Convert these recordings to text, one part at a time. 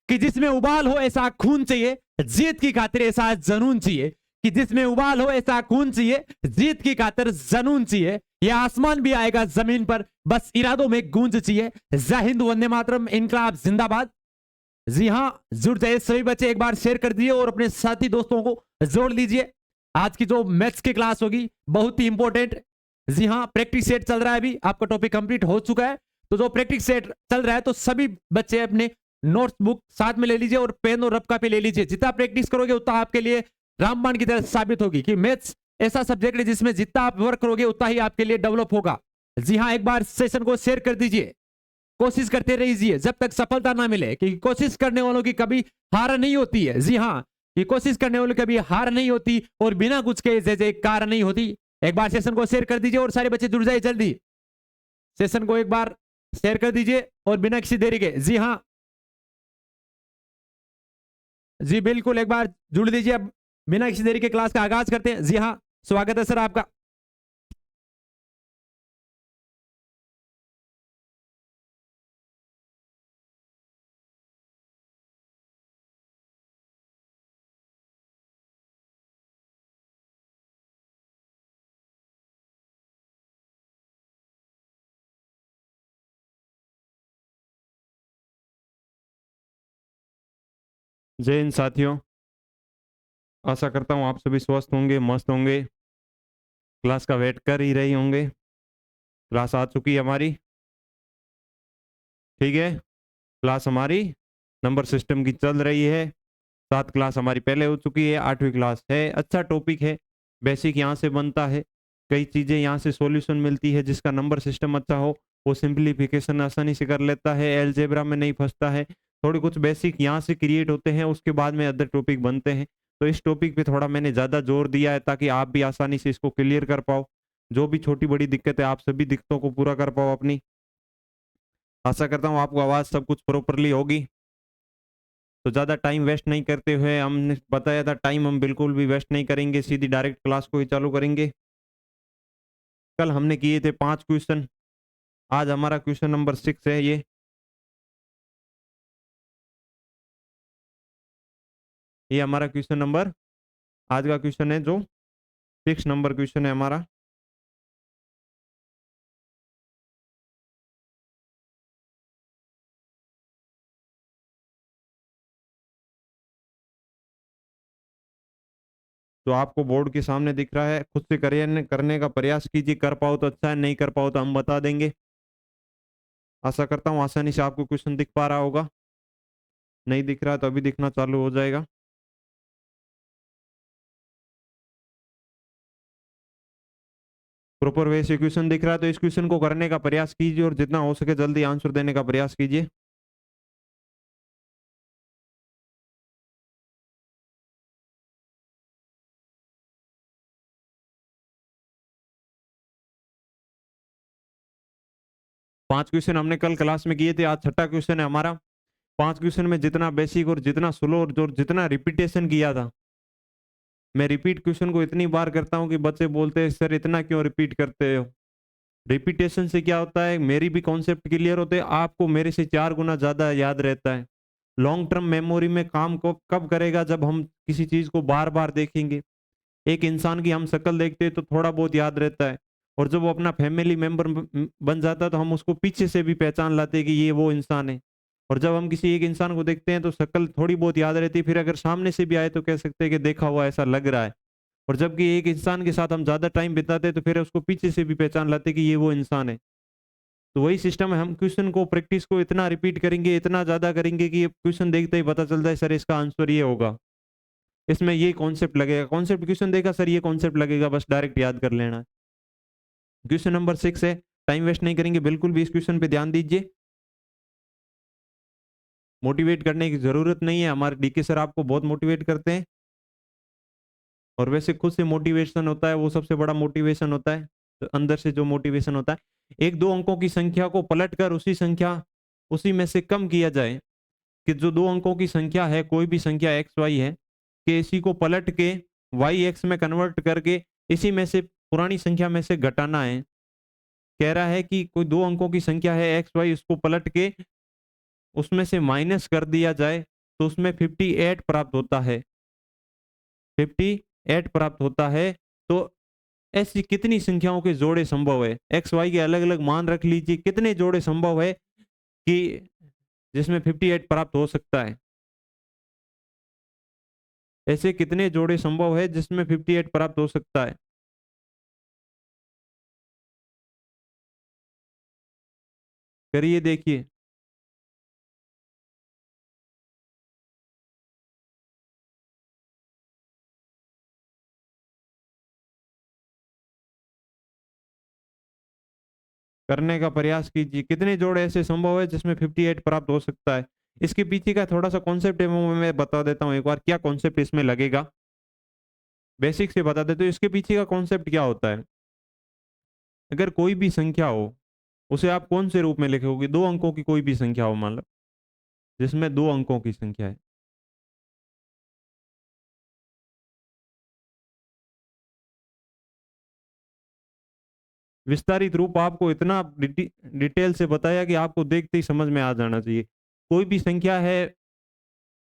कि जिसमें उबाल हो ऐसा खून चाहिए, जीत की खातिर ऐसा जनून चाहिए। कि जिसमें उबाल हो ऐसा खून चाहिए, जीत की खातिर जनून चाहिए। ये आसमान भी आएगा जमीन पर, बस इरादों में गूंज चाहिए। जय हिंद, वंदे मातरम, इनकलाब जिंदाबाद। जी हाँ, जुड़ जाइए सभी बच्चे, एक बार शेयर कर दिए और अपने साथी दोस्तों को जोड़ लीजिए। आज की जो मैथ्स की क्लास होगी बहुत ही इंपॉर्टेंट। जी हाँ, प्रैक्टिस सेट चल रहा है, अभी आपका टॉपिक कंप्लीट हो चुका है। तो जो प्रैक्टिस सेट चल रहा है तो सभी बच्चे अपने नोट्स बुक साथ में ले लीजिए और पेन और रफ कॉपी ले लीजिए। जितना प्रैक्टिस करोगे उतना आपके लिए रामबाण की तरह साबित होगी कि मैथ्स ऐसा सब्जेक्ट है जिसमें जितना आप वर्क करोगे उतना ही आपके लिए डेवलप होगा। जी हाँ, एक बार सेशन को शेयर कर दीजिए। कोशिश करते रहिए जब तक सफलता ना मिले, कि कोशिश करने वालों की कभी हार नहीं होती है। जी हाँ, कि कोशिश करने वालों की कभी हार नहीं होती और बिना कुछ के जय जयकार नहीं होती। एक बार सेशन को शेयर कर दीजिए और सारे बच्चे जुड़ जाए जल्दी। सेशन को एक बार शेयर कर दीजिए और बिना किसी देरी के। जी हाँ, जी बिल्कुल, एक बार जुड़ दीजिए। अब बिना किसी देरी के क्लास का आगाज करते हैं। जी हाँ, स्वागत है सर आपका। जय हिंद साथियों, आशा करता हूँ आप सभी स्वस्थ होंगे, मस्त होंगे, क्लास का वेट कर ही रही होंगे। क्लास आ चुकी है हमारी, ठीक है। क्लास हमारी नंबर सिस्टम की चल रही है। 7 क्लास हमारी पहले हो चुकी है, 8वीं क्लास है। अच्छा टॉपिक है, बेसिक यहाँ से बनता है, कई चीज़ें यहाँ से सॉल्यूशन मिलती है। जिसका नंबर सिस्टम अच्छा हो वो सिंप्लीफिकेशन आसानी से कर लेता है, एलजेब्रा में नहीं फंसता है। थोड़े कुछ बेसिक यहाँ से क्रिएट होते हैं, उसके बाद में अदर टॉपिक बनते हैं। तो इस टॉपिक पे थोड़ा मैंने ज़्यादा जोर दिया है ताकि आप भी आसानी से इसको क्लियर कर पाओ। जो भी छोटी बड़ी दिक्कत है आप सभी दिक्कतों को पूरा कर पाओ अपनी। आशा करता हूँ आपको आवाज़ सब कुछ प्रॉपरली होगी। तो ज़्यादा टाइम वेस्ट नहीं करते हुए, हमने बताया था टाइम हम बिल्कुल भी वेस्ट नहीं करेंगे, सीधी डायरेक्ट क्लास को ही चालू करेंगे। कल हमने किए थे 5 क्वेश्चन, आज हमारा क्वेश्चन नंबर 6 है। ये हमारा क्वेश्चन नंबर, आज का क्वेश्चन है जो 6 नंबर क्वेश्चन है हमारा। तो आपको बोर्ड के सामने दिख रहा है, खुद से करने का प्रयास कीजिए। कर पाओ तो अच्छा है, नहीं कर पाओ तो हम बता देंगे। आशा करता हूँ आसानी से आपको क्वेश्चन दिख पा रहा होगा। नहीं दिख रहा तो अभी दिखना चालू हो जाएगा। प्रॉपर वे से क्वेश्चन दिख रहा है तो इस क्वेश्चन को करने का प्रयास कीजिए और जितना हो सके जल्दी आंसर देने का प्रयास कीजिए। पांच क्वेश्चन हमने कल क्लास में किए थे, आज छठा क्वेश्चन है हमारा। 5 क्वेश्चन में जितना बेसिक और जितना स्लो और जितना रिपीटेशन किया था, मैं रिपीट क्वेश्चन को इतनी बार करता हूं कि बच्चे बोलते हैं सर इतना क्यों रिपीट करते हो। रिपीटेशन से क्या होता है, मेरी भी कॉन्सेप्ट क्लियर होते हैं, आपको मेरे से 4 गुना ज्यादा याद रहता है। लॉन्ग टर्म मेमोरी में काम को कब करेगा, जब हम किसी चीज को बार बार देखेंगे। एक इंसान की हम शक्ल देखते हैं तो थोड़ा बहुत याद रहता है, और जब वो अपना फैमिली मेंबर बन जाता है तो हम उसको पीछे से भी पहचान लाते हैं कि ये वो इंसान है। और जब हम किसी एक इंसान को देखते हैं तो शक्ल थोड़ी बहुत याद रहती है, फिर अगर सामने से भी आए तो कह सकते हैं कि देखा हुआ ऐसा लग रहा है। और जबकि एक इंसान के साथ हम ज्यादा टाइम बिताते हैं तो फिर उसको पीछे से भी पहचान लाते हैं कि ये वो इंसान है। तो वही सिस्टम है, हम क्वेश्चन को प्रैक्टिस को इतना रिपीट करेंगे, इतना ज्यादा करेंगे कि क्वेश्चन देखते ही पता चल जाए सर इसका आंसर ये होगा, इसमें ये कॉन्सेप्ट लगेगा। कॉन्सेप्ट क्वेश्चन देखा सर ये कॉन्सेप्ट लगेगा, बस डायरेक्ट याद कर लेना है। क्वेश्चन नंबर 6 है, टाइम वेस्ट नहीं करेंगे बिल्कुल भी, इस क्वेश्चन पे ध्यान दीजिए। मोटिवेट करने की जरूरत नहीं है, हमारे डीके सर आपको बहुत मोटिवेट करते हैं। और वैसे खुद से मोटिवेशन होता है वो सबसे बड़ा मोटिवेशन होता है। तो अंदर से जो मोटिवेशन होता है, एक दो अंकों की संख्या को पलटकर उसी में से कम किया जाए। कि जो 2 अंकों की संख्या है, कोई भी संख्या एक्स वाई है, कि इसी को पलट के वाई एक्स में कन्वर्ट करके इसी में से पुरानी संख्या में से घटाना है। कह रहा है कि कोई 2 अंकों की संख्या है एक्स वाई, उसको पलट के उसमें से माइनस कर दिया जाए तो उसमें 58 प्राप्त होता है, 58 प्राप्त होता है। तो ऐसी कितनी संख्याओं के जोड़े संभव है, एक्स वाई के अलग अलग मान रख लीजिए, कितने जोड़े संभव है कि जिसमें 58 प्राप्त हो सकता है? ऐसे कितने जोड़े संभव है जिसमें 58 प्राप्त हो सकता है? करिए देखिए। करने का प्रयास कीजिए, कितने जोड़े ऐसे संभव है जिसमें 58 प्राप्त हो सकता है? इसके पीछे का थोड़ा सा कॉन्सेप्ट है, वो मैं बता देता हूँ एक बार, क्या कॉन्सेप्ट इसमें लगेगा। बेसिक से बता देते, तो इसके पीछे का कॉन्सेप्ट क्या होता है। अगर कोई भी संख्या हो, उसे आप कौन से रूप में लिखोगे? दो अंकों की कोई भी संख्या हो, मान लो जिसमें दो अंकों की संख्या है, विस्तारित रूप आपको इतना डिटेल से बताया कि आपको देखते ही समझ में आ जाना चाहिए। कोई भी संख्या है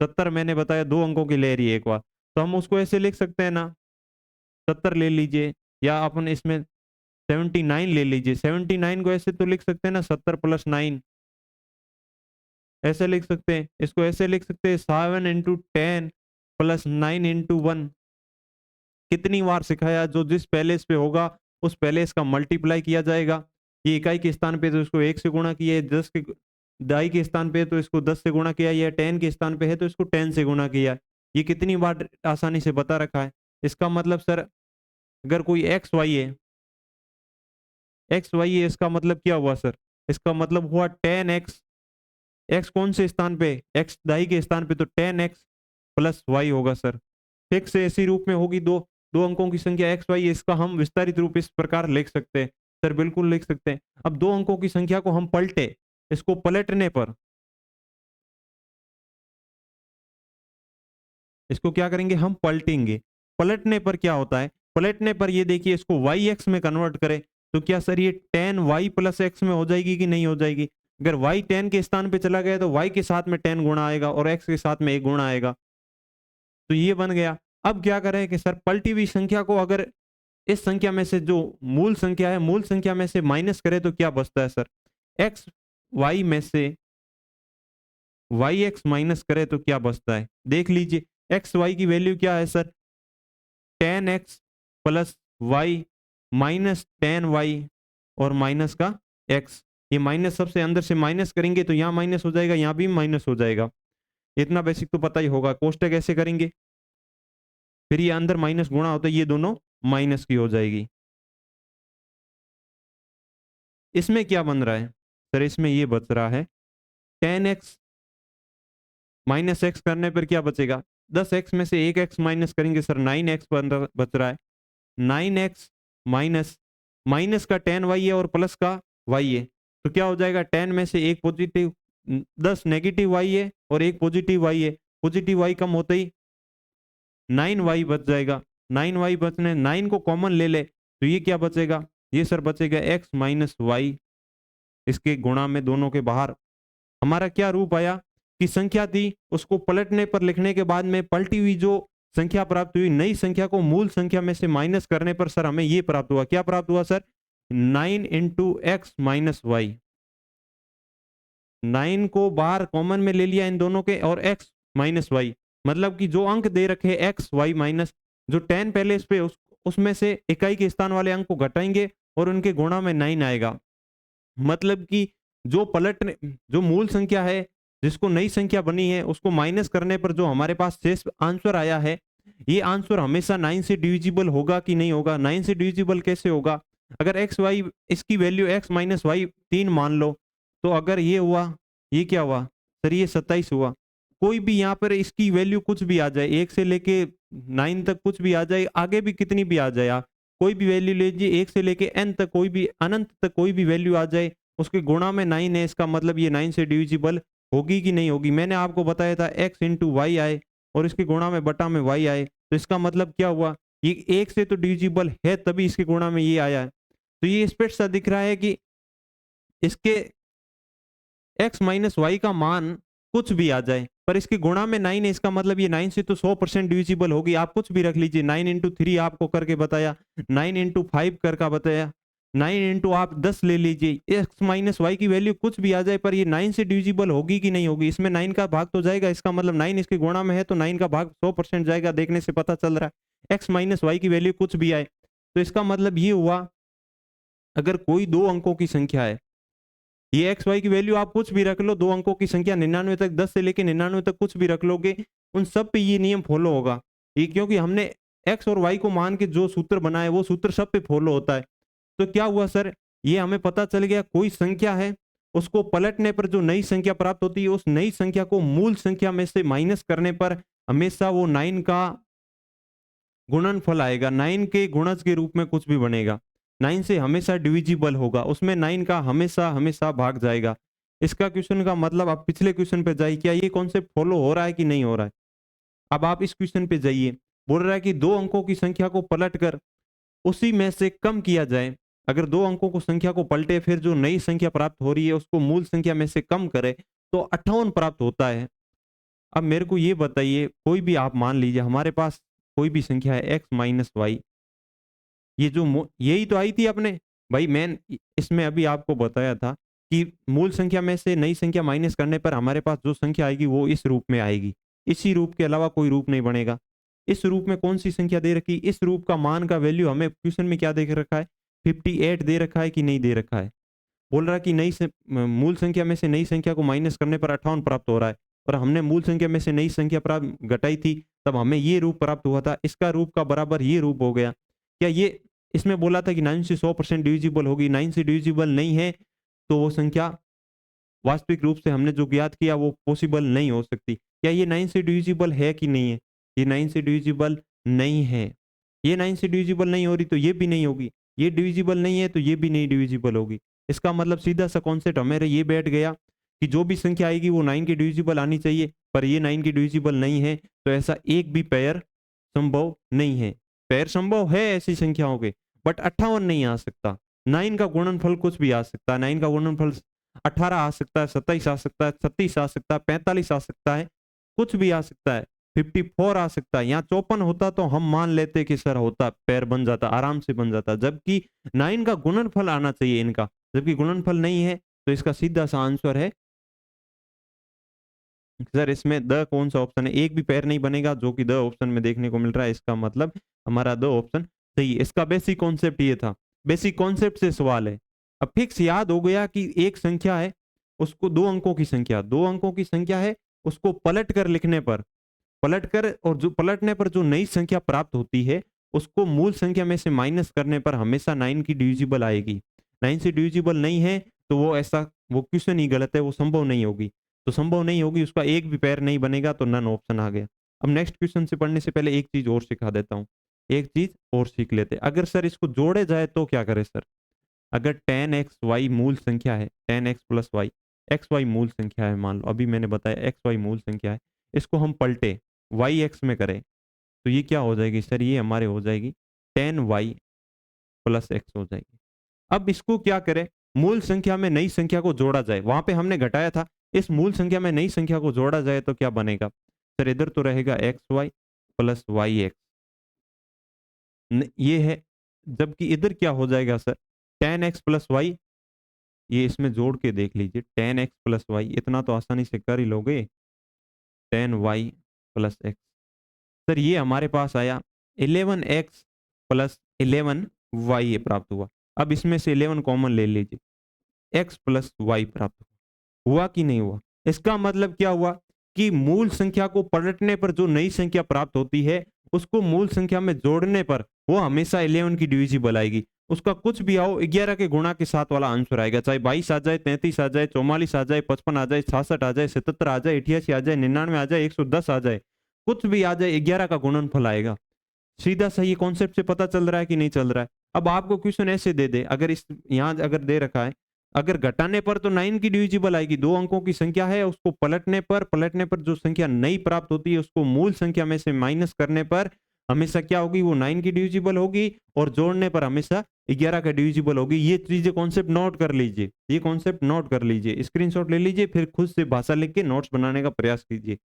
70, मैंने बताया दो अंकों की ले रही है एक बार, तो हम उसको ऐसे लिख सकते हैं ना, 70 ले लीजिए, या अपन इसमें 79 ले लीजिए। 79 को ऐसे तो लिख सकते हैं ना, 70 + 9, ऐसे लिख सकते हैं। इसको ऐसे लिख सकते हैं, 7 × 10 + 9 × 1। कितनी बार सिखाया, जो जिस पैलेस पे होगा उस पैलेस का मल्टीप्लाई किया जाएगा। ये इकाई के स्थान पे तो इसको 1 से गुणा किया, 10 के दाई के स्थान पे तो इसको 10 से गुणा किया, या 10 के स्थान पे है तो इसको 10 से गुणा किया। ये कितनी बार आसानी से बता रखा है। इसका मतलब सर, अगर कोई एक्स वाई है, एक्स वाई है, इसका मतलब क्या हुआ सर? इसका मतलब हुआ 10x। एक्स कौन से स्थान पे? एक्स दाई के स्थान पे, तो 10x + y होगा सर। फिक्स से ऐसी रूप में होगी, दो दो अंकों की संख्या एक्स वाई, इसका हम विस्तारित रूप इस प्रकार लिख सकते हैं। सर बिल्कुल लिख सकते हैं। अब दो अंकों की संख्या को हम पलटे, इसको पलटने पर, इसको क्या करेंगे हम? पलटेंगे। पलटने पर क्या होता है? पलटने पर ये देखिए, इसको वाई एक्स में कन्वर्ट करें तो क्या सर ये 10y + x में हो जाएगी कि नहीं हो जाएगी? अगर y 10 के स्थान पे चला गया तो y के साथ में 10 गुणा आएगा और x के साथ में 1 गुणा आएगा, तो ये बन गया। अब क्या करें कि सर पलटी हुई संख्या को अगर इस संख्या में से, जो मूल संख्या है, मूल संख्या में से माइनस करें तो क्या बचता है सर? एक्स वाई में से वाई एक्स माइनस करें तो क्या बचता है? देख लीजिए, एक्स वाई की वैल्यू क्या है सर? 10x + y -10y और माइनस का x। ये माइनस सबसे अंदर से माइनस करेंगे तो यहाँ माइनस हो जाएगा, यहाँ भी माइनस हो जाएगा। इतना बेसिक तो पता ही होगा। कोष्टक ऐसे करेंगे, फिर ये अंदर माइनस गुणा होता है, ये दोनों माइनस की हो जाएगी। इसमें क्या बन रहा है सर? इसमें ये बच रहा है 10x -x करने पर क्या बचेगा? 10x में से 1x माइनस करेंगे सर, 9x बच रहा है। 9x माइनस, माइनस का 10y है और प्लस का y है, तो क्या हो जाएगा? 10 में से एक पॉजिटिव, 10 नेगेटिव y है और एक पॉजिटिव y है। पॉजिटिव y कम होते ही 9y बच जाएगा। 9y बचने, 9 को कॉमन ले ले तो ये क्या बचेगा? ये सर बचेगा x - y, इसके गुणा में दोनों के बाहर। हमारा क्या रूप आया कि संख्या थी, उसको पलटने पर, लिखने के बाद में पलटी हुई जो संख्या प्राप्त हुई, नई संख्या को मूल संख्या में से माइनस करने पर सर हमें ये प्राप्त हुआ। क्या प्राप्त हुआ सर? 9 × x - y। 9 को बाहर कॉमन में ले लिया इन दोनों के, और x - y, मतलब कि जो अंक दे रखे x y माइनस, जो 10 पहले इस पे उसमें से इकाई के स्थान वाले अंक को घटाएंगे और उनके गुणा में 9 आएगा। मतलब कि जो पलटने, जो मूल संख्या है, जिसको नई संख्या बनी है, उसको माइनस करने पर जो हमारे पास शेष आंसर आया है, ये आंसर हमेशा 9 से डिविजिबल होगा कि नहीं होगा? 9 से डिविजिबल कैसे होगा? अगर एक्स वाई, इसकी वैल्यू x - y 3 मान लो, तो अगर ये हुआ, ये क्या हुआ सर? ये 27 हुआ। कोई भी यहाँ पर इसकी वैल्यू कुछ भी आ जाए, 1 से लेके 9 तक कुछ भी आ जाए, आगे भी कितनी भी आ जाए, आप कोई भी वैल्यू लीजिए, 1 से लेके n तक, कोई भी अनंत तक कोई भी वैल्यू आ जाए, उसके गुणा में 9 है, इसका मतलब ये 9 से डिविजिबल होगी कि नहीं होगी? मैंने आपको बताया था x × y आए और इसके गुणा में बटा में y आए, तो इसका मतलब क्या हुआ? ये 1 से तो डिविजिबल है, तभी इसके गुणा में ये आया है। तो ये स्पष्ट सा दिख रहा है कि इसके x - y का मान कुछ भी आ जाए, पर इसके गुणा में 9 है, इसका मतलब ये 9 से तो 100% डिविजिबल होगी। आप कुछ भी रख लीजिए, 9 इंटू 3 आपको करके बताया, 9 इंटू 5 करके बताया, 9 इंटू आप 10 ले लीजिए, एक्स माइनस वाई की वैल्यू कुछ भी आ जाए, पर ये 9 से डिविजिबल होगी कि नहीं होगी। इसमें 9 का भाग तो जाएगा, इसका मतलब 9 इसके गुणा में है तो 9 का भाग 100% जाएगा, देखने से पता चल रहा है। एक्स माइनस वाई की वैल्यू कुछ भी आए तो इसका मतलब ये हुआ, अगर कोई 2 अंकों की संख्या है, ये एक्स वाई की वैल्यू आप कुछ भी रख लो, 2 अंकों की संख्या 99 तक, 10 से लेके 99 तक कुछ भी रख लोगे, उन सब पे ये नियम फॉलो होगा। ये क्योंकि हमने एक्स और वाई को मान के जो सूत्र बनाया वो सूत्र सब पे फॉलो होता है। तो क्या हुआ सर, ये हमें पता चल गया कोई संख्या है, उसको पलटने पर जो नई संख्या प्राप्त होती है, उस नई संख्या को मूल संख्या में से माइनस करने पर हमेशा वो 9 का गुणनफल आएगा, 9 के गुणज के रूप में कुछ भी बनेगा, 9 से हमेशा डिविजिबल होगा, उसमें 9 का हमेशा हमेशा भाग जाएगा। इसका क्वेश्चन का मतलब आप पिछले क्वेश्चन पे जाइए, क्या ये कॉन्सेप्ट फॉलो हो रहा है कि नहीं हो रहा है। अब आप इस क्वेश्चन पे जाइए, बोल रहा है कि 2 अंकों की संख्या को पलटकर उसी में से कम किया जाए। अगर 2 अंकों को संख्या को पलटे फिर जो नई संख्या प्राप्त हो रही है उसको मूल संख्या में से कम करे तो 58 प्राप्त होता है। अब मेरे को ये बताइए, कोई भी आप मान लीजिए हमारे पास कोई भी संख्या है एक्स माइनस वाई, ये जो यही तो आई थी अपने भाई, मैं इसमें अभी आपको बताया था कि मूल संख्या में से नई संख्या माइनस करने पर हमारे पास जो संख्या आएगी वो इस रूप में आएगी, इसी रूप के अलावा कोई रूप नहीं बनेगा। इस रूप में कौन सी संख्या दे रखी, इस रूप का मान का वैल्यू हमें क्वेश्चन में क्या दे रखा है, 58 दे रखा है कि नहीं दे रखा है। बोल रहा है कि मूल संख्या में से नई संख्या को माइनस करने पर 58 प्राप्त हो रहा है, और हमने मूल संख्या में से नई संख्या प्राप्त घटाई थी तब हमें ये रूप प्राप्त हुआ था, इसका रूप का बराबर ये रूप हो गया। क्या ये इसमें बोला था कि 9 से 100% डिविजिबल होगी, 9 से डिविजिबल नहीं है तो वो संख्या वास्तविक रूप से हमने जो ज्ञात किया वो पॉसिबल नहीं हो सकती। क्या ये 9 से डिविजिबल है कि नहीं है, ये 9 से डिविजिबल नहीं है। ये 9 से डिविजिबल नहीं हो रही तो ये भी नहीं होगी, ये डिविजिबल नहीं है तो ये भी नहीं डिविजिबल होगी। इसका मतलब सीधा सा कॉन्सेप्ट हमारे ये बैठ गया कि जो भी संख्या आएगी वो 9 की डिविजिबल आनी चाहिए, पर ये 9 की डिविजिबल नहीं है तो ऐसा एक भी पेयर संभव नहीं है। पेयर संभव है ऐसी संख्याओं के, बट 58 नहीं आ सकता। 9 का गुणनफल कुछ भी आ सकता है, 9 का गुणनफल 18 आ सकता है, 27 आ सकता है, 36 आ सकता है, 45 आ सकता है, कुछ भी आ सकता है, 54 आ सकता है। यहाँ 54 होता तो हम मान लेते कि सर होता, पैर बन जाता, आराम से बन जाता, जबकि 9 का गुणनफल आना चाहिए इनका, जबकि गुणनफल नहीं है तो इसका सीधा सा आंसर है सर इसमें द कौन सा ऑप्शन है, एक भी पैर नहीं बनेगा जो कि द ऑप्शन में देखने को मिल रहा है। इसका मतलब हमारा द ऑप्शन सही है। इसका बेसिक कॉन्सेप्ट ये था, बेसिक कॉन्सेप्ट से सवाल है। अब फिक्स याद हो गया कि एक संख्या है, उसको 2 अंकों की संख्या, 2 अंकों की संख्या है, उसको पलट कर लिखने पर, पलट कर और जो पलटने पर जो नई संख्या प्राप्त होती है उसको मूल संख्या में से माइनस करने पर हमेशा 9 की डिविजिबल आएगी। 9 से डिविजिबल नहीं है तो वो ऐसा, वो क्वेश्चन ही गलत है, वो संभव नहीं होगी। तो संभव नहीं होगी, उसका एक भी पैर नहीं बनेगा, तो नन ऑप्शन आ गया। अब नेक्स्ट क्वेश्चन से पढ़ने से पहले एक चीज और सिखा देता हूँ, एक चीज और सीख लेते हैं। अगर सर इसको जोड़े जाए तो क्या करे सर, अगर 10xy मूल संख्या है, 10x प्लस वाई, xy मूल संख्या है, मान लो अभी मैंने बताया xy मूल संख्या है, इसको हम पलटे yx में करें तो ये क्या हो जाएगी सर, ये हमारे हो जाएगी 10y प्लस x हो जाएगी। अब इसको क्या करें, मूल संख्या में नई संख्या को जोड़ा जाए, वहां पे हमने घटाया था, इस मूल संख्या में नई संख्या को जोड़ा जाए तो क्या बनेगा सर, इधर तो रहेगा X Y plus Y X, ये है, जबकि इधर क्या हो जाएगा सर 10x प्लस वाई, ये इसमें जोड़ के देख लीजिए 10x प्लस वाई, इतना तो आसानी से कर ही लोगे, 10y प्लस एक्स। सर ये हमारे पास आया 11x प्लस 11y ये प्राप्त हुआ। अब इसमें से 11 कॉमन ले लीजिए, x प्लस वाई प्राप्त हुआ कि नहीं हुआ। इसका मतलब क्या हुआ कि मूल संख्या को पलटने पर जो नई संख्या प्राप्त होती है उसको मूल संख्या में जोड़ने पर वो हमेशा 11 की डिविजिबल आएगी। उसका कुछ भी आओ 11 के गुणा के साथ वाला आंसर आएगा, चाहे 22 आ जाए, 33 आ जाए, 44 आ जाए, 55 आ जाए, 66 आ जाए, 77 आ जाए, 88 आ जाए, 99 आ जाए, 110 आ जाए, कुछ भी आ जाए 11 का गुणनफल आएगा। सीधा सा ये कॉन्सेप्ट से पता चल रहा है कि नहीं चल रहा है। अब आपको क्वेश्चन ऐसे दे दे, अगर इस यहाँ अगर दे रखा है, अगर घटाने पर तो 9 की डिविजिबल आएगी, 2 अंकों की संख्या है, उसको पलटने पर जो संख्या नई प्राप्त होती है उसको मूल संख्या में से माइनस करने पर हमेशा क्या होगी, वो 9 की डिविजिबल होगी, और जोड़ने पर हमेशा 11 का डिविजिबल होगी। ये चीजें कॉन्सेप्ट नोट कर लीजिए, ये कॉन्सेप्ट नोट कर लीजिए, स्क्रीनशॉट ले लीजिए, फिर खुद से भाषा लिख के नोट्स बनाने का प्रयास कीजिए।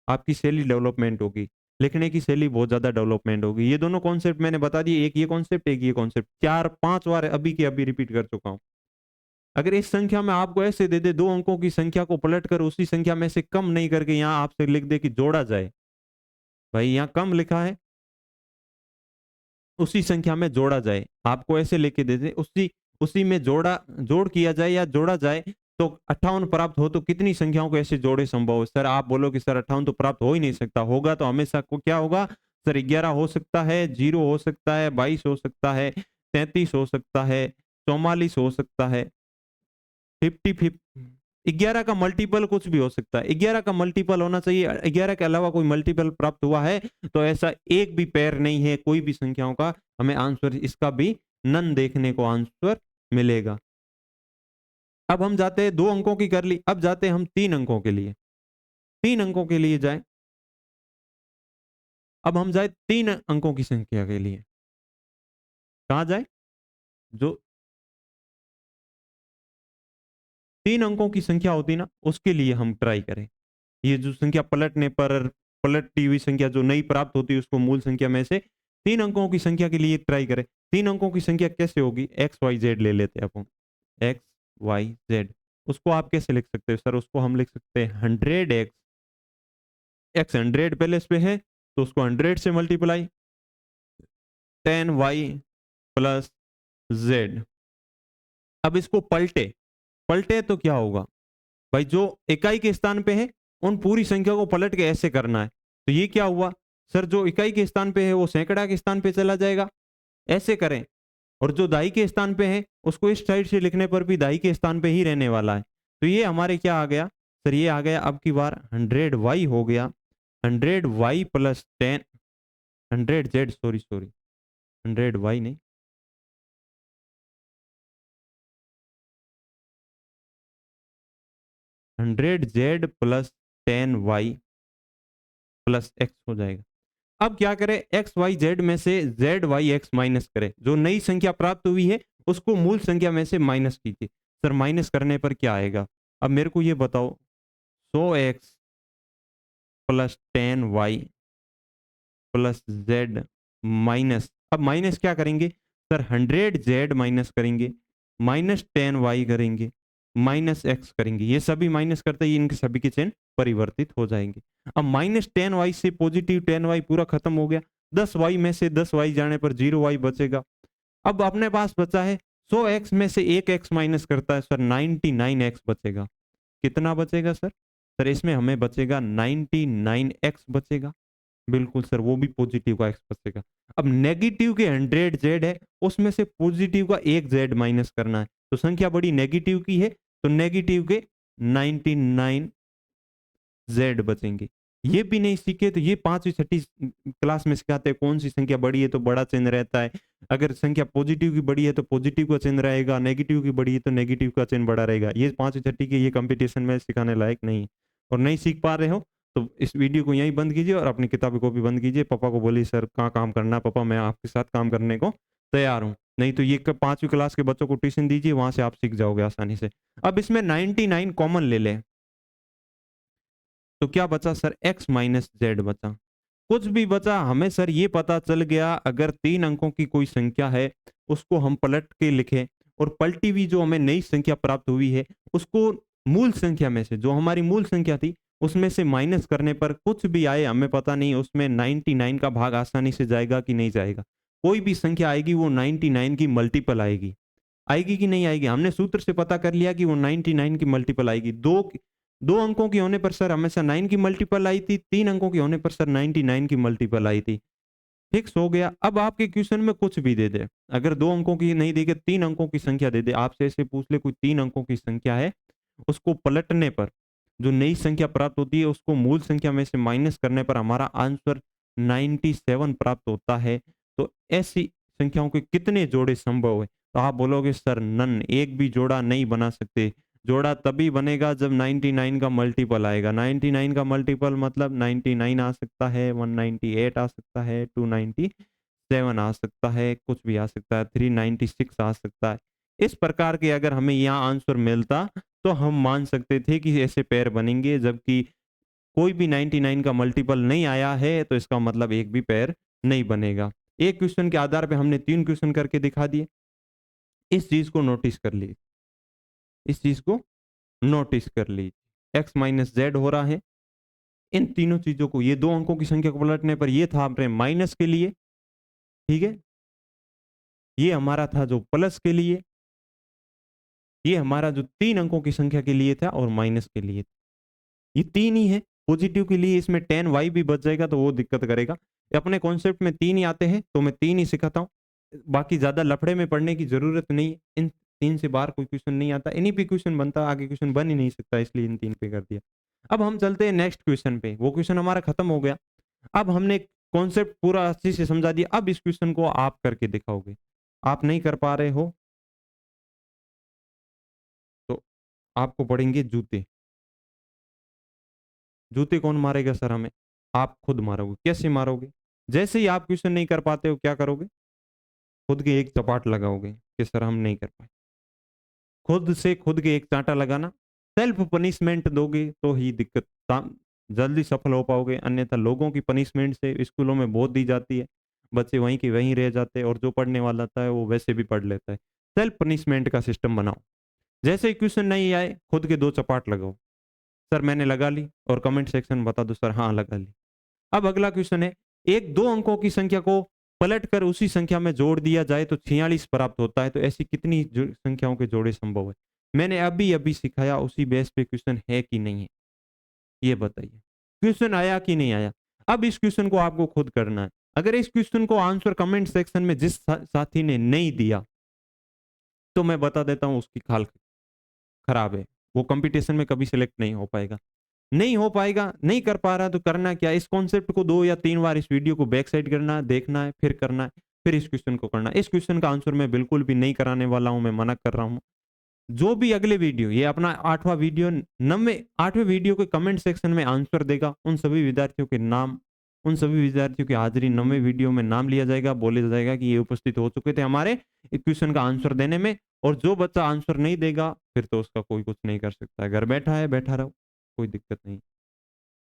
आपकी शैली डेवलपमेंट होगी, लिखने की शैली बहुत ज्यादा डेवलपमेंट होगी। ये दोनों कॉन्सेप्ट मैंने बता दिए, एक ये कॉन्सेप्ट, एक ये कॉन्सेप्ट, 4-5 बार अभी के अभी रिपीट कर चुका हूं। अगर इस संख्या में आपको ऐसे दे दे, 2 अंकों की संख्या को पलट कर उसी संख्या में से कम नहीं करके यहाँ आपसे लिख दे कि जोड़ा जाए, भाई यहाँ कम लिखा है, उसी संख्या में जोड़ा जाए, आपको ऐसे लेके दे दे, उसी में जोड़ किया जाए या जोड़ा जाए तो 58 प्राप्त हो, तो कितनी संख्याओं को ऐसे जोड़े संभव है? सर आप बोलो कि सर 58 तो प्राप्त हो ही नहीं सकता, होगा तो हमेशा को क्या होगा सर? 11 हो सकता है, 0 हो सकता है, 22 हो सकता है, 33 हो सकता है, 44 हो सकता है, 50 11 का मल्टीपल कुछ भी हो सकता है। 11 का मल्टीपल होना चाहिए, 11 के अलावा कोई मल्टीपल प्राप्त हुआ है तो ऐसा एक भी पेयर नहीं है कोई भी संख्याओं का, हमें आंसर इसका भी नन देखने को आंसर मिलेगा। अब हम जाते हैं 2 अंकों की कर ली, अब जाते हैं हम 3 अंकों के लिए। 3 अंकों के लिए जाए, अब हम जाए 3 अंकों की संख्या के लिए, कहां जाए? जो 3 अंकों की संख्या होती ना, उसके लिए हम ट्राई करें। ये जो संख्या पलटने पर पलटती हुई संख्या जो नई प्राप्त होती है उसको मूल संख्या में से 3 अंकों की संख्या के लिए ट्राई करें। 3 अंकों की संख्या कैसे होगी? एक्स वाई जेड ले लेते हैं अपन, एक्स वाई जेड। उसको आप कैसे लिख सकते हो? सर उसको हम लिख सकते हैं 100x, एक्स 100 पहले पे है तो उसको 100 से मल्टीप्लाई 10y प्लस जेड। अब इसको पलटे तो क्या होगा भाई? जो इकाई के स्थान पे है उन पूरी संख्या को पलट के ऐसे करना है, तो ये क्या हुआ सर? जो इकाई के स्थान पे है वो सैकड़ा के स्थान पे चला जाएगा, ऐसे करें। और जो दाई के स्थान पे है उसको इस साइड से लिखने पर भी दाई के स्थान पे ही रहने वाला है। तो ये हमारे क्या आ गया सर? ये आ गया अब की बार 100y हो गया, 100y plus 10, 100z, sorry 100y नहीं, 100z plus 10y plus x हो जाएगा। अब क्या करें? एक्स वाई जेड में से जेड वाई एक्स माइनस करें, जो नई संख्या प्राप्त हुई है उसको मूल संख्या में से माइनस कीजिए। सर माइनस करने पर क्या आएगा? अब मेरे को ये बताओ, 100x plus 10y plus Z minus, अब माइनस क्या करेंगे सर? 100z माइनस करेंगे, माइनस 10y करेंगे, माइनस x करेंगे। ये सभी माइनस करते ही इनके सभी के चिन्ह परिवर्तित हो जाएंगे। अब माइनस 10y से पॉजिटिव 10y पूरा खत्म हो गया, 10y में से 10y जाने पर 0y बचेगा। अब अपने पास बचा है 100x में से एक x माइनस करता है सर 99x बचेगा। कितना बचेगा सर? सर इसमें हमें बचेगा 99x बचेगा, बिल्कुल सर, वो भी पॉजिटिव का x बचेगा। अब नेगेटिव के 100z है, उसमें से पॉजिटिव का एक z माइनस करना है, तो संख्या बड़ी नेगेटिव की है तो नेगेटिव के 99z बचेंगे। ये भी नहीं सीखे तो ये 5वीं 6वीं क्लास में सिखाते हैं कौन सी संख्या बड़ी है तो बड़ा चिन्ह रहता है, अगर संख्या पॉजिटिव की बड़ी है तो पॉजिटिव का चिन्ह रहेगा, नेगेटिव की बड़ी है तो नेगेटिव का चिन्ह बड़ा रहेगा। ये 5वीं 6वीं के ये कंपटीशन में सिखाने लायक नहीं, और नहीं सीख पा रहे हो तो इस वीडियो को यहीं बंद कीजिए और अपनी किताबें कॉपी बंद कीजिए। पापा को बोलिए सर कहाँ काम करना है, पापा मैं आपके साथ काम करने को तैयार हूँ। नहीं तो ये 5वीं क्लास के बच्चों को ट्यूशन दीजिए, वहां से आप सीख जाओगे आसानी से। अब इसमें 99 कॉमन ले लें तो क्या बचा सर? x माइनस जेड बचा, कुछ भी बचा। हमें सर ये पता चल गया अगर 3 अंकों की कोई संख्या है उसको हम पलट के लिखें और पलटी हुई जो हमें नई संख्या प्राप्त हुई है उसको मूल संख्या में से, जो हमारी मूल संख्या थी उसमें से माइनस करने पर कुछ भी आए हमें पता नहीं, उसमें 99 का भाग आसानी से जाएगा कि नहीं जाएगा। कोई भी संख्या आएगी वो 99 की मल्टीपल आएगी, आएगी कि नहीं आएगी? हमने सूत्र से पता कर लिया कि वो 99 की मल्टीपल आएगी। दो अंकों की होने पर सर हमेशा 9 की मल्टीपल आई थी, 3 अंकों की होने पर सर 99 की मल्टीपल आई थी। फिक्स हो गया। अब आपके क्वेश्चन में कुछ भी दे दे, अगर 2 अंकों की नहीं देके 3 अंकों की संख्या दे दे, आपसे ऐसे पूछ ले कोई 3 अंकों की संख्या है, उसको पलटने पर जो नई संख्या प्राप्त होती है उसको मूल संख्या में से माइनस करने पर हमारा आंसर 97 प्राप्त होता है। तो ऐसी संख्याओं के कितने जोड़े संभव है? तो आप बोलोगे सर नन, एक भी जोड़ा नहीं बना सकते। जोड़ा तभी बनेगा जब 99 का मल्टीपल आएगा। 99 का मल्टीपल मतलब 99 आ सकता है, 198 आ सकता है, 7 आ सकता है, कुछ भी आ सकता है, 396 आ सकता है। इस प्रकार के अगर हमें यहाँ आंसर मिलता तो हम मान सकते थे कि ऐसे पेयर बनेंगे, जबकि कोई भी 99 का मल्टीपल नहीं आया है तो इसका मतलब एक भी पेयर नहीं बनेगा। एक क्वेश्चन के आधार पे हमने 3 क्वेश्चन करके दिखा दिए। इस चीज को नोटिस कर ली, इस चीज को नोटिस कर ली। x माइनस जेड हो रहा है। इन तीनों चीजों को, ये दो अंकों की संख्या को पलटने पर ये था अपने माइनस के लिए, ठीक है, ये हमारा था जो प्लस के लिए, ये हमारा जो 3 अंकों की संख्या के लिए था और माइनस के लिए था। ये 3 ही है। पॉजिटिव के लिए इसमें 10y भी बच जाएगा तो वो दिक्कत करेगा। अपने कॉन्सेप्ट में 3 ही आते हैं तो मैं 3 ही सिखाता हूँ। बाकी ज्यादा लफड़े में पढ़ने की जरूरत नहीं है। इन 3 से बाहर कोई क्वेश्चन नहीं आता, इन्हीं पे क्वेश्चन बनता, आगे क्वेश्चन बन ही नहीं सकता, इसलिए इन 3 पे कर दिया। अब हम चलते हैं नेक्स्ट क्वेश्चन पे। वो क्वेश्चन हमारा खत्म हो गया। अब हमने कॉन्सेप्ट पूरा अच्छे से समझा दिया। अब इस क्वेश्चन को आप करके दिखाओगे। आप नहीं कर पा रहे हो तो आपको पड़ेंगे जूते। जूते कौन मारेगा सर हमें? आप खुद मारोगे। कैसे मारोगे? जैसे ही आप क्वेश्चन नहीं कर पाते हो क्या करोगे? खुद के एक चपाट लगाओगे कि सर हम नहीं कर पाए। खुद से खुद के एक चांटा लगाना, सेल्फ पनिशमेंट दोगे तो ही दिक्कत जल्दी सफल हो पाओगे। अन्यथा लोगों की पनिशमेंट से स्कूलों में बहुत दी जाती है, बच्चे वहीं के वहीं रह जाते हैं और जो पढ़ने वाला था है वो वैसे भी पढ़ लेता है। सेल्फ पनिशमेंट का सिस्टम बनाओ। जैसे ही क्वेश्चन नहीं आए खुद के 2 चपाट लगाओ। सर मैंने लगा ली, और कमेंट सेक्शन में बता दो सर हाँ लगा ली। अब अगला क्वेश्चन है, एक 2 अंकों की संख्या को पलटकर उसी संख्या में जोड़ दिया जाए तो 46 प्राप्त होता है। तो ऐसी कितनी संख्याओं के जोड़े संभव है? मैंने अभी अभी सिखाया, उसी बेस पे क्वेश्चन है कि नहीं है ये बताइए। क्वेश्चन आया कि नहीं आया? अब इस क्वेश्चन को आपको खुद करना है। अगर इस क्वेश्चन को आंसर कमेंट सेक्शन में जिस साथी ने नहीं दिया तो मैं बता देता हूं उसकी खाल खराब है, वो कंपटीशन में कभी सिलेक्ट नहीं हो पाएगा। नहीं हो पाएगा, नहीं कर पा रहा तो करना क्या? इस कॉन्सेप्ट को 2 या 3 बार इस वीडियो को बैक साइड करना है, देखना है, फिर करना है, फिर इस क्वेश्चन को करना है। इस क्वेश्चन का आंसर मैं बिल्कुल भी नहीं कराने वाला हूं, मैं मना कर रहा हूं। जो भी अगले वीडियो, ये अपना 8वां वीडियो, 8वें वीडियो के कमेंट सेक्शन में आंसर देगा, उन सभी विद्यार्थियों के नाम, उन सभी विद्यार्थियों की हाजिरी 9वें वीडियो में नाम लिया जाएगा, बोला जाएगा कि ये उपस्थित हो चुके थे हमारे क्वेश्चन का आंसर देने में। और जो बच्चा आंसर नहीं देगा फिर तो उसका कोई कुछ नहीं कर सकता है। घर बैठा है, बैठा रहो, कोई दिक्कत नहीं,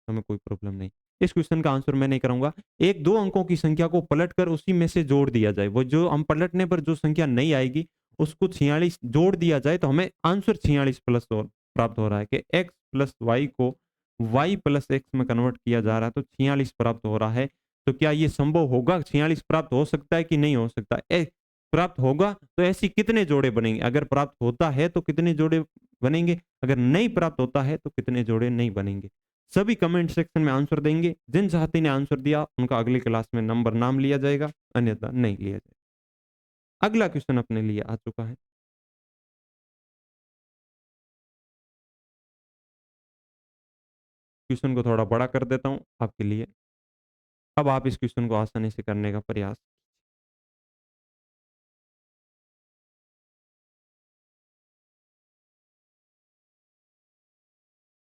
हमें कोई प्रॉब्लम नहीं। इस क्वेश्चन का आंसर मैं नहीं कराऊंगा। एक 2 अंकों की संख्या को पलटकर उसी में से जोड़ दिया जाए। वो जो हम पलटने पर जो संख्या नहीं आएगी उसको 46 जोड़ दिया जाए तो हमें आंसर 46 प्लस प्राप्त हो रहा है कि x प्लस वाई को y प्लस एक्स में कन्वर्ट किया जा रहा है तो 46 प्राप्त हो रहा है। तो क्या ये संभव होगा? 46 प्राप्त हो सकता है कि नहीं हो सकता? प्राप्त होगा तो ऐसी कितने जोड़े बनेंगे? अगर प्राप्त होता है तो कितने जोड़े बनेंगे? अगर नहीं प्राप्त होता है तो कितने जोड़े नहीं बनेंगे? सभी कमेंट सेक्शन में आंसर देंगे। जिन साथी ने आंसर दिया उनका अगली क्लास में नंबर नाम लिया जाएगा, अन्यथा नहीं लिया जाएगा। अगला क्वेश्चन अपने लिए आ चुका है। क्वेश्चन को थोड़ा बड़ा कर देता हूं आपके लिए। अब आप इस क्वेश्चन को आसानी से करने का प्रयास।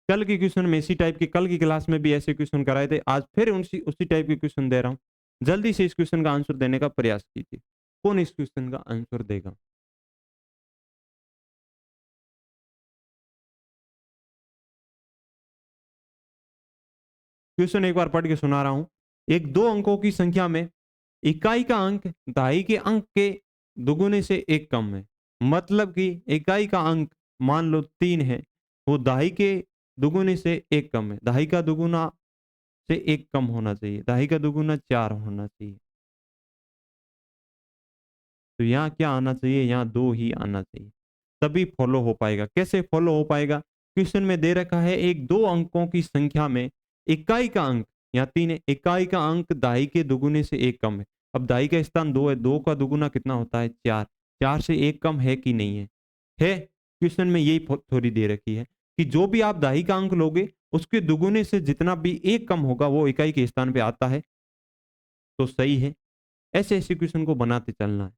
कल के क्वेश्चन में इसी टाइप के, कल की क्लास में भी ऐसे क्वेश्चन कराए थे, आज फिर उसी उसी टाइप के क्वेश्चन दे रहा हूं। जल्दी से इस क्वेश्चन का आंसर देने का प्रयास कीजिए। कौन इस क्वेश्चन का आंसर देगा? क्वेश्चन एक बार पढ़ के सुना रहा हूं। एक 2 अंकों की संख्या में इकाई का अंक दहाई के अंक के दुगुने से 1 कम है। मतलब कि इकाई का अंक मान लो 3 है, वो दहाई के दुगुने से 1 कम है। दहाई का दुगुना से 1 कम होना चाहिए, दहाई का दुगुना 4 होना चाहिए। तो यहाँ क्या आना चाहिए? यहाँ 2 ही आना चाहिए, तभी फॉलो हो पाएगा। कैसे फॉलो हो पाएगा? क्वेश्चन में दे रखा है एक 2 अंकों की संख्या में इकाई का अंक, यहाँ 3 है, इकाई का अंक दहाई के दुगुने से 1 कम है। अब दहाई का स्थान 2 है, 2 का दुगुना कितना होता है? 4। 4 से 1 कम है कि नहीं है? है। क्वेश्चन में यही थोड़ी दे रखी है कि जो भी आप दहाई का अंक लोगे उसके दुगुने से जितना भी 1 कम होगा वो इकाई के स्थान पे आता है। तो सही है। ऐसे ऐसे क्वेश्चन को बनाते चलना है।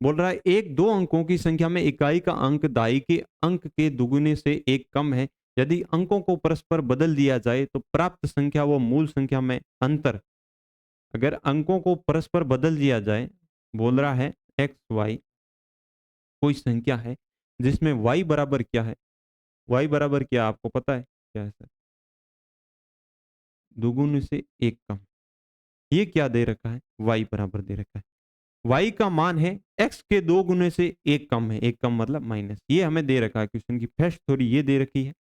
बोल रहा है एक 2 अंकों की संख्या में इकाई का अंक दाई के अंक के दुगुने से 1 कम है। यदि अंकों को परस्पर बदल दिया जाए तो प्राप्त संख्या व मूल संख्या में अंतर, अगर अंकों को परस्पर बदल दिया जाए, बोल रहा है एक्स वाई कोई संख्या है जिसमें y बराबर क्या है, y बराबर क्या आपको पता है क्या है सर? दुगुने से एक कम। ये क्या दे रखा है? y बराबर दे रखा है। y का मान है x के 2 गुने से एक कम है, एक कम मतलब माइनस। ये हमें दे रखा है, क्वेश्चन की फर्स्ट थ्योरी ये दे रखी है।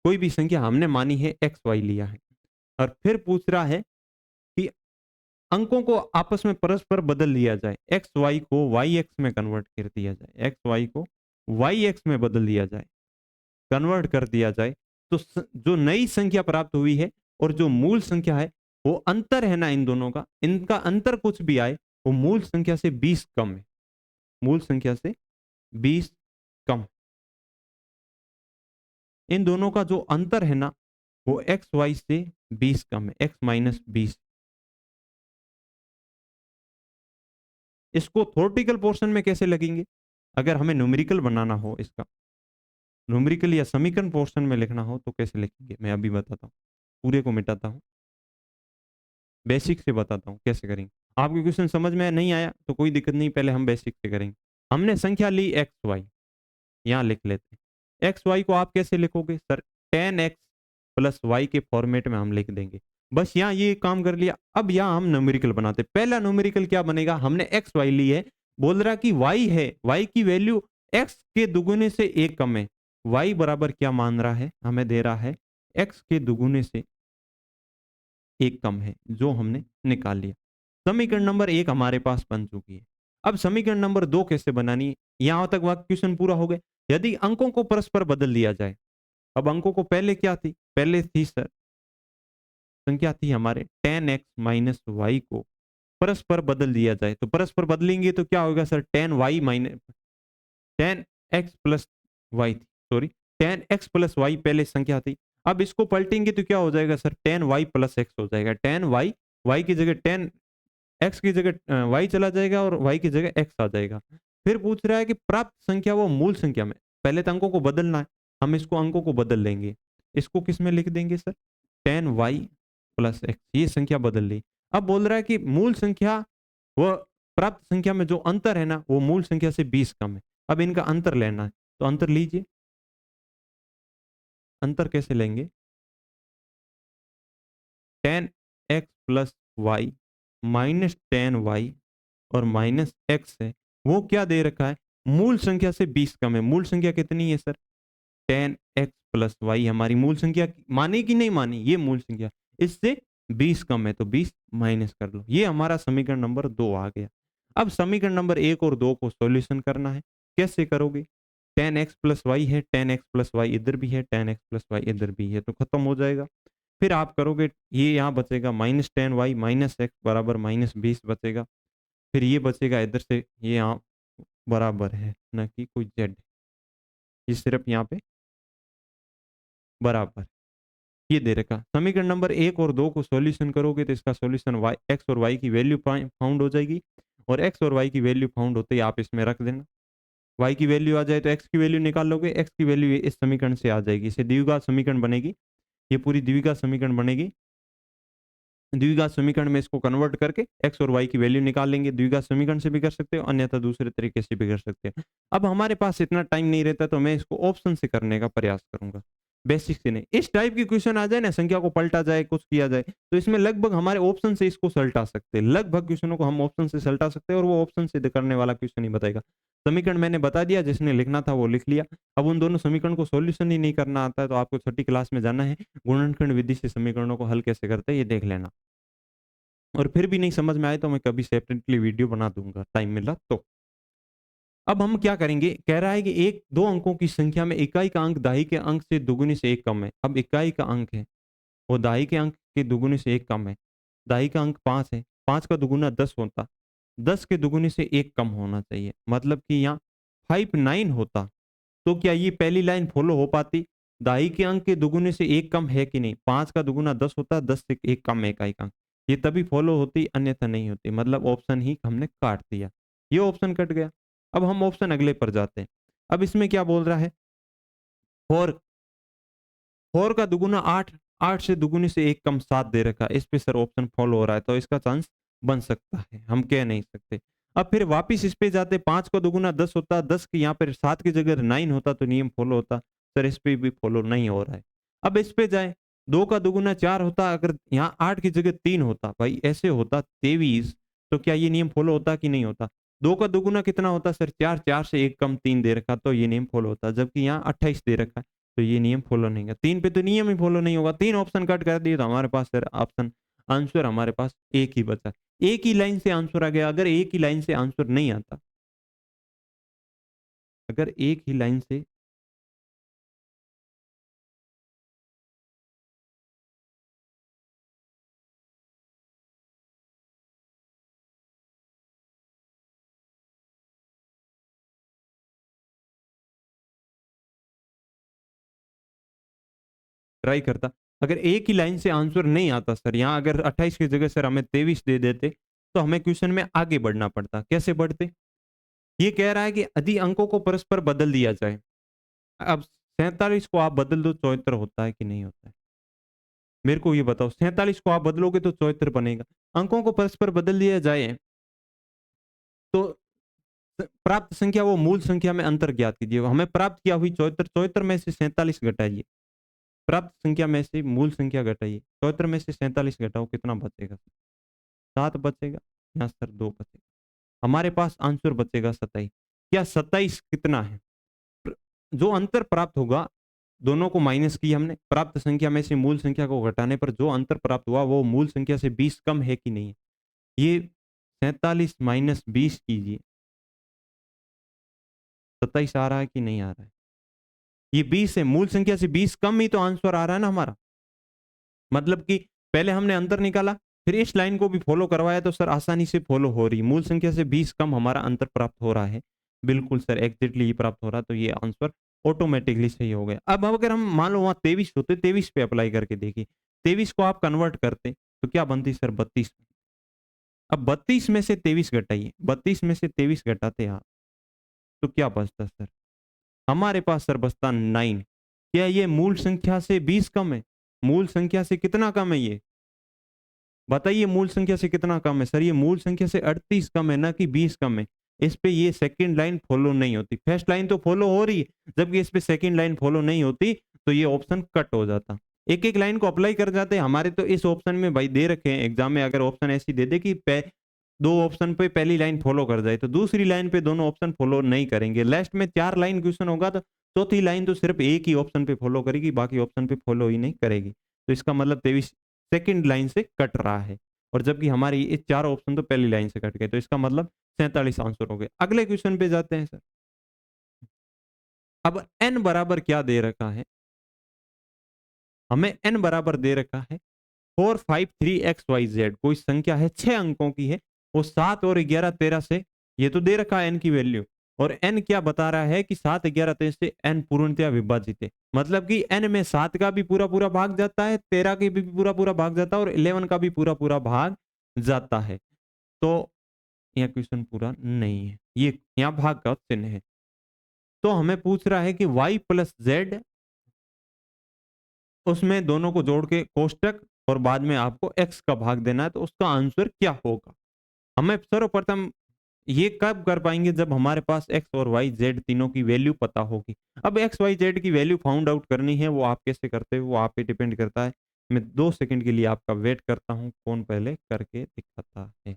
कोई भी संख्या हमने मानी है एक्स वाई लिया है और फिर पूछ रहा है कि अंकों को आपस में परस्पर बदल लिया जाए, एक्स वाई को वाई एक्स में कन्वर्ट कर दिया जाए, एक्स वाई को वाई एक्स में बदल दिया जाए, कन्वर्ट कर दिया जाए, तो जो नई संख्या प्राप्त हुई है और जो मूल संख्या है, वो अंतर है ना इन दोनों का, इनका अंतर कुछ भी आए वो मूल संख्या से 20 कम है, मूल संख्या से 20 कम। इन दोनों का जो अंतर है ना वो एक्स वाई से 20 कम है, एक्स माइनस 20। इसको थ्योरेटिकल पोर्शन में कैसे लगेंगे? अगर हमें न्यूमेरिकल बनाना हो, इसका न्यूमेरिकल या समीकरण पोर्शन में लिखना हो तो कैसे लिखेंगे, मैं अभी बताता हूँ। पूरे को मिटाता हूँ, बेसिक से बताता हूँ कैसे करेंगे। आपके क्वेश्चन समझ में नहीं आया तो कोई दिक्कत नहीं, पहले हम बेसिक से करेंगे। हमने संख्या ली एक्स वाई, यहाँ लिख लेते हैं। एक्स वाई को आप कैसे लिखोगे sir? Ten x plus Y के फॉर्मेट में हम लिख देंगे। बस यहाँ ये काम कर लिया। अब यहाँ हम न्यूमेरिकल बनाते। पहला न्यूमेरिकल क्या बनेगा? हमने एक्स वाई ली है, बोल रहा कि वाई है, वाई की वैल्यू एक्स के दुगुने से एक कम है। वाई बराबर क्या मान रहा है? हमें दे रहा है एक्स के दुगुने से एक कम है, जो हमने निकाल लिया। समीकरण नंबर 1 हमारे पास बन चुकी है। अब समीकरण नंबर 2 कैसे बनानी है? यहां तक वाक्य क्वेश्चन पूरा हो गया। यदि अंकों को परस्पर बदल दिया जाए, अब अंकों को पहले क्या थी? पहले थी सर संख्या थी हमारे टेन एक्स माइनस वाई को परस्पर बदल दिया जाए, तो परस्पर बदलेंगे तो क्या होगा sir? Ten Y minus ten x plus Y थी, sorry ten x plus Y पहले संख्या थी। अब इसको पलटेंगे तो क्या हो जाएगा sir? Ten Y plus X हो जाएगा। टेन वाई, वाई की जगह टेन एक्स की जगह वाई चला जाएगा और वाई की जगह एक्स आ जाएगा। फिर पूछ रहा है कि प्राप्त संख्या वो मूल संख्या में, पहले तो अंकों को बदलना है, हम इसको अंकों को बदल लेंगे। इसको किस में लिख देंगे sir? Ten Y plus X, ये संख्या बदल ली। अब बोल रहा है कि मूल संख्या वो प्राप्त संख्या में जो अंतर है ना वो मूल संख्या से 20 कम है। अब इनका अंतर लेना है, तो अंतर लीजिए। अंतर कैसे लेंगे? Ten x plus Y minus ten Y और माइनस एक्स है, वो क्या दे रखा है? मूल संख्या से 20 कम है। मूल संख्या कितनी है sir? Ten x plus y हमारी मूल संख्या मानी कि नहीं मानी? ये मूल संख्या इससे 20 कम है, तो 20 माइनस कर लो। ये हमारा समीकरण नंबर 2 आ गया। अब समीकरण नंबर 1 और 2 को सॉल्यूशन करना है। कैसे करोगे? टेन एक्स प्लस वाई है, टेन एक्स प्लस वाई इधर भी है, टेन एक्स प्लस वाई इधर भी है, तो खत्म हो जाएगा। फिर आप करोगे, ये यहाँ बचेगा minus ten Y minus x बराबर माइनस 20 बचेगा। फिर ये बचेगा इधर से, ये यहाँ बराबर है ना कि कोई जेड, ये सिर्फ यहाँ पे बराबर ये दे रखा। समीकरण नंबर 1 और 2 को सॉल्यूशन करोगे तो इसका सॉल्यूशन वाई एक्स और वाई की वैल्यू फाउंड हो जाएगी, और एक्स और वाई की वैल्यू फाउंड होते ही आप इसमें रख देना। वाई की वैल्यू आ जाए तो एक्स की वैल्यू निकाल लोगे, एक्स की वैल्यू इस समीकरण से आ जाएगी। इसे द्विघात समीकरण बनेगी, ये पूरी द्विघात समीकरण बनेगी। द्विघात समीकरण में इसको कन्वर्ट करके एक्स और वाई की वैल्यू निकाल लेंगे। द्विघात समीकरण से भी कर सकते हो, अन्यथा दूसरे तरीके से भी कर सकते हो। अब हमारे पास इतना टाइम नहीं रहता तो मैं इसको ऑप्शन से करने का प्रयास करूंगा, बेसिक से नहीं। इस टाइप की क्वेश्चन आ जाए ना, संख्या को पलटा जाए, कुछ किया जाए, तो इसमें लगभग हमारे ऑप्शन से इसको सलटा सकते हैं। लगभग क्वेश्चनों को हम ऑप्शन से सलटा सकते हैं और वो ऑप्शन से करने वाला क्वेश्चन ही बताएगा। समीकरण मैंने बता दिया, जिसने लिखना था वो लिख लिया। अब उन दोनों समीकरण को सॉल्यूशन ही नहीं करना आता है तो आपको छठी क्लास में जाना है, गुणनखंड विधि से समीकरणों को हल कैसे करते हैं ये देख लेना। और फिर भी नहीं समझ में आए तो मैं कभी सेपरेटली वीडियो बना दूंगा, टाइम मिला तो। अब हम क्या करेंगे? कह रहा है कि एक दो अंकों की संख्या में इकाई का अंक दाई के अंक से दुगुनी से एक कम है। अब इकाई का अंक है वो दाई के अंक के दुगुनी से एक कम है। दाई का अंक 5 है, 5 का दुगुना 10 होता, 10 के दुगुनी से एक कम होना चाहिए। मतलब कि यहाँ 59 होता, तो क्या ये पहली लाइन फॉलो हो पाती? दाई के अंक के दुगुने से एक कम है कि नहीं? 5 का दुगुना 10 होता, 10 से एक कम है इकाई का अंक, ये तभी फॉलो होती, अन्यथा नहीं होती। मतलब ऑप्शन ही हमने काट दिया, ये ऑप्शन कट गया। अब हम ऑप्शन अगले पर जाते हैं। अब इसमें क्या बोल रहा है? 4, 4 का दुगुना 8, 8 से दुगुनी से एक कम 7 दे रखा है। इस पे सर ऑप्शन फॉलो हो रहा है, तो इसका चांस बन सकता है, हम कह नहीं सकते। अब फिर वापिस इस पे जाते, 5 का दुगुना 10 होता, 10 की यहाँ पर 7 की जगह 9 होता तो नियम फॉलो होता। सर इस पे भी फॉलो नहीं हो रहा है। अब इस पे जाए, 2 का दुगुना 4 होता, अगर यहाँ 8 की जगह 3 होता, भाई ऐसे होता 23, तो क्या ये नियम फॉलो होता कि नहीं होता? 2 का दुगुना कितना होता सर? 4, 4 से 1 कम 3 दे रखा तो ये नियम फॉलो होता, जबकि यहाँ 28 दे रखा है तो ये नियम फॉलो नहीं होगा। 3 पे तो नियम ही फॉलो नहीं होगा। 3 ऑप्शन कट कर दिए तो हमारे पास सर ऑप्शन आंसर हमारे पास एक ही बचा। एक ही लाइन से आंसर आ गया। अगर एक ही लाइन से आंसर नहीं आता, अगर एक ही लाइन से ट्राई करता, अगर एक ही लाइन से आंसर नहीं आता सर, यहाँ अगर 28 की जगह सर हमें 23 दे देते तो हमें क्वेश्चन में आगे बढ़ना पड़ता। कैसे बढ़ते? ये कह रहा है कि यदि अंकों को परस्पर बदल दिया जाए। अब 47 को आप बदल दो 74 होता है कि नहीं होता है? मेरे को ये बताओ, 47 को आप बदलोगे तो 74 बनेगा। अंकों को परस्पर बदल दिया जाए तो प्राप्त संख्या वो मूल संख्या में अंतर ज्ञात कीजिए। हमें प्राप्त क्या हुई 74, 74 में से 47 घटाइए। प्राप्त संख्या में से मूल संख्या घटाइए, 74 में से 47 घटाओ, कितना बचेगा? 7 बचेगा। यहाँ सर 2 बचेगा। हमारे पास आंसर बचेगा 27। क्या 27 कितना है? जो अंतर प्राप्त होगा, दोनों को माइनस किया हमने, प्राप्त संख्या में से मूल संख्या को घटाने पर जो अंतर प्राप्त हुआ वो मूल संख्या से 20 कम है कि नहीं है? ये 47 माइनस 20 कीजिए, 27 आ रहा है कि नहीं आ रहा है? ये 20 है, मूल संख्या से 20 कम ही तो आंसर आ रहा है ना हमारा। मतलब कि पहले हमने अंतर निकाला, फिर इस लाइन को भी फॉलो करवाया तो सर आसानी से फॉलो हो रही। मूल संख्या से 20 कम हमारा अंतर प्राप्त हो रहा है। बिल्कुल सर, एग्जैक्टली ही प्राप्त हो रहा, तो ये आंसर ऑटोमेटिकली सही हो गया। अब अगर हम मान लो वहां 23 होते, 23 पे अप्लाई करके देखिए, 23 को आप कन्वर्ट करते तो क्या बनती सर? 32। अब 32 में से 23 घटाइए, 32 में से 23 घटाते आप तो क्या बचता सर? हमारे पास सर बचता 9। क्या ये मूल संख्या से 20 कम है? मूल संख्या से कितना कम है ये? बताइए, मूल संख्या से कितना कम है? सर ये मूल संख्या से 38 कम है, ना कि 20 कम है। इस पे ये सेकंड लाइन फॉलो नहीं होती, फर्स्ट लाइन तो फॉलो हो रही है, जबकि इस पे सेकंड लाइन फॉलो नहीं होती तो ये ऑप्शन कट हो जाता। एक एक लाइन को अप्लाई कर जाते हमारे, तो इस ऑप्शन में भाई दे रखे हैं एग्जाम में, अगर ऑप्शन ऐसी दे दे कि दो ऑप्शन पे पहली लाइन फॉलो कर जाए तो दूसरी लाइन पे दोनों ऑप्शन फॉलो नहीं करेंगे। लास्ट में 4 लाइन क्वेश्चन होगा तो चौथी लाइन तो सिर्फ एक ही ऑप्शन पे फॉलो करेगी, बाकी ऑप्शन पे फॉलो ही नहीं करेगी। तो इसका मतलब 23 सेकंड लाइन से कट रहा है, और जबकि हमारी ये 4 ऑप्शन तो पहली लाइन से कट गए, तो इसका मतलब 47 आंसर हो गए। अगले क्वेश्चन पे जाते हैं सर। अब n बराबर क्या दे रखा है? हमें n बराबर दे रखा है 453xyz, कोई संख्या है 6 अंकों की है, वो 7 और 11 13 से, ये तो दे रखा है n की वैल्यू, और n क्या बता रहा है कि 7 11 13 से n पूर्णतया विभाजित है। मतलब कि n में 7 का भी पूरा पूरा भाग जाता है, 13 के भी पूरा पूरा भाग जाता है, और 11 का भी पूरा पूरा भाग जाता है। तो यह क्वेश्चन पूरा नहीं है, ये यहाँ भाग का चिन्ह है। तो हमें पूछ रहा है कि y प्लस जेड, उसमें दोनों को जोड़ के कोष्टक, और बाद में आपको x का भाग देना है, तो उसका आंसर क्या होगा? हमें सर्वप्रथम ये कब कर पाएंगे? जब हमारे पास x और y z तीनों की वैल्यू पता होगी। अब x y z की वैल्यू फाउंड आउट करनी है, वो आप कैसे करते हो वो आप पे डिपेंड करता है। मैं 2 सेकंड के लिए आपका वेट करता हूं, कौन पहले करके दिखाता है।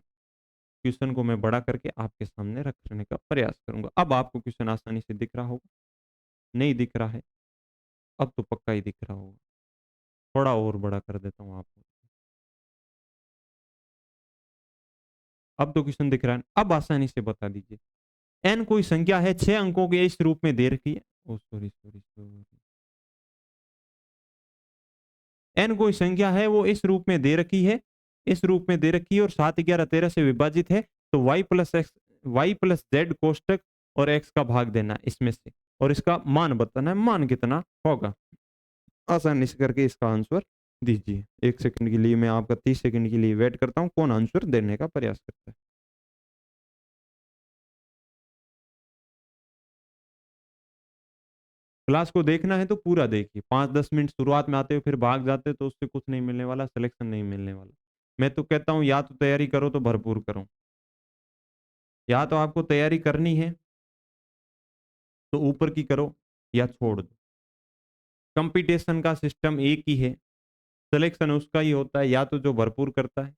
क्वेश्चन को मैं बड़ा करके आपके सामने रखने का प्रयास करूंगा। अब आपको क्वेश्चन आसानी से दिख रहा होगा। नहीं दिख रहा है? अब तो पक्का ही दिख रहा होगा। थोड़ा और बड़ा कर देता हूँ आपको। अब तो क्वेश्चन दिख रहा है। अब आसानी से बता दीजिए, n कोई संख्या है 6 अंकों के, इस रूप में दे रखी है। ओ सॉरी सॉरी सॉरी, n कोई संख्या है, वो इस रूप में दे रखी है, इस रूप में दे रखी है, और 7 11 13 से विभाजित है। तो y plus x, Y plus z कोष्टक और x का भाग देना है इसमें से, और इसका मान बताना है, मान कितना होगा। आसानी से करके इसका आंसर दीजिए। 1 सेकंड के लिए मैं आपका 30 सेकंड के लिए वेट करता हूँ, कौन आंसर देने का प्रयास करता है। क्लास को देखना है तो पूरा देखिए, 5-10 मिनट शुरुआत में आते हो फिर भाग जाते हो तो उससे कुछ नहीं मिलने वाला, सिलेक्शन नहीं मिलने वाला। मैं तो कहता हूँ या तो तैयारी करो तो भरपूर करो, या तो आपको तैयारी करनी है तो ऊपर की करो या छोड़ दो। कंपटीशन का सिस्टम एक ही है, सिलेक्शन उसका ही होता है, या तो जो भरपूर करता है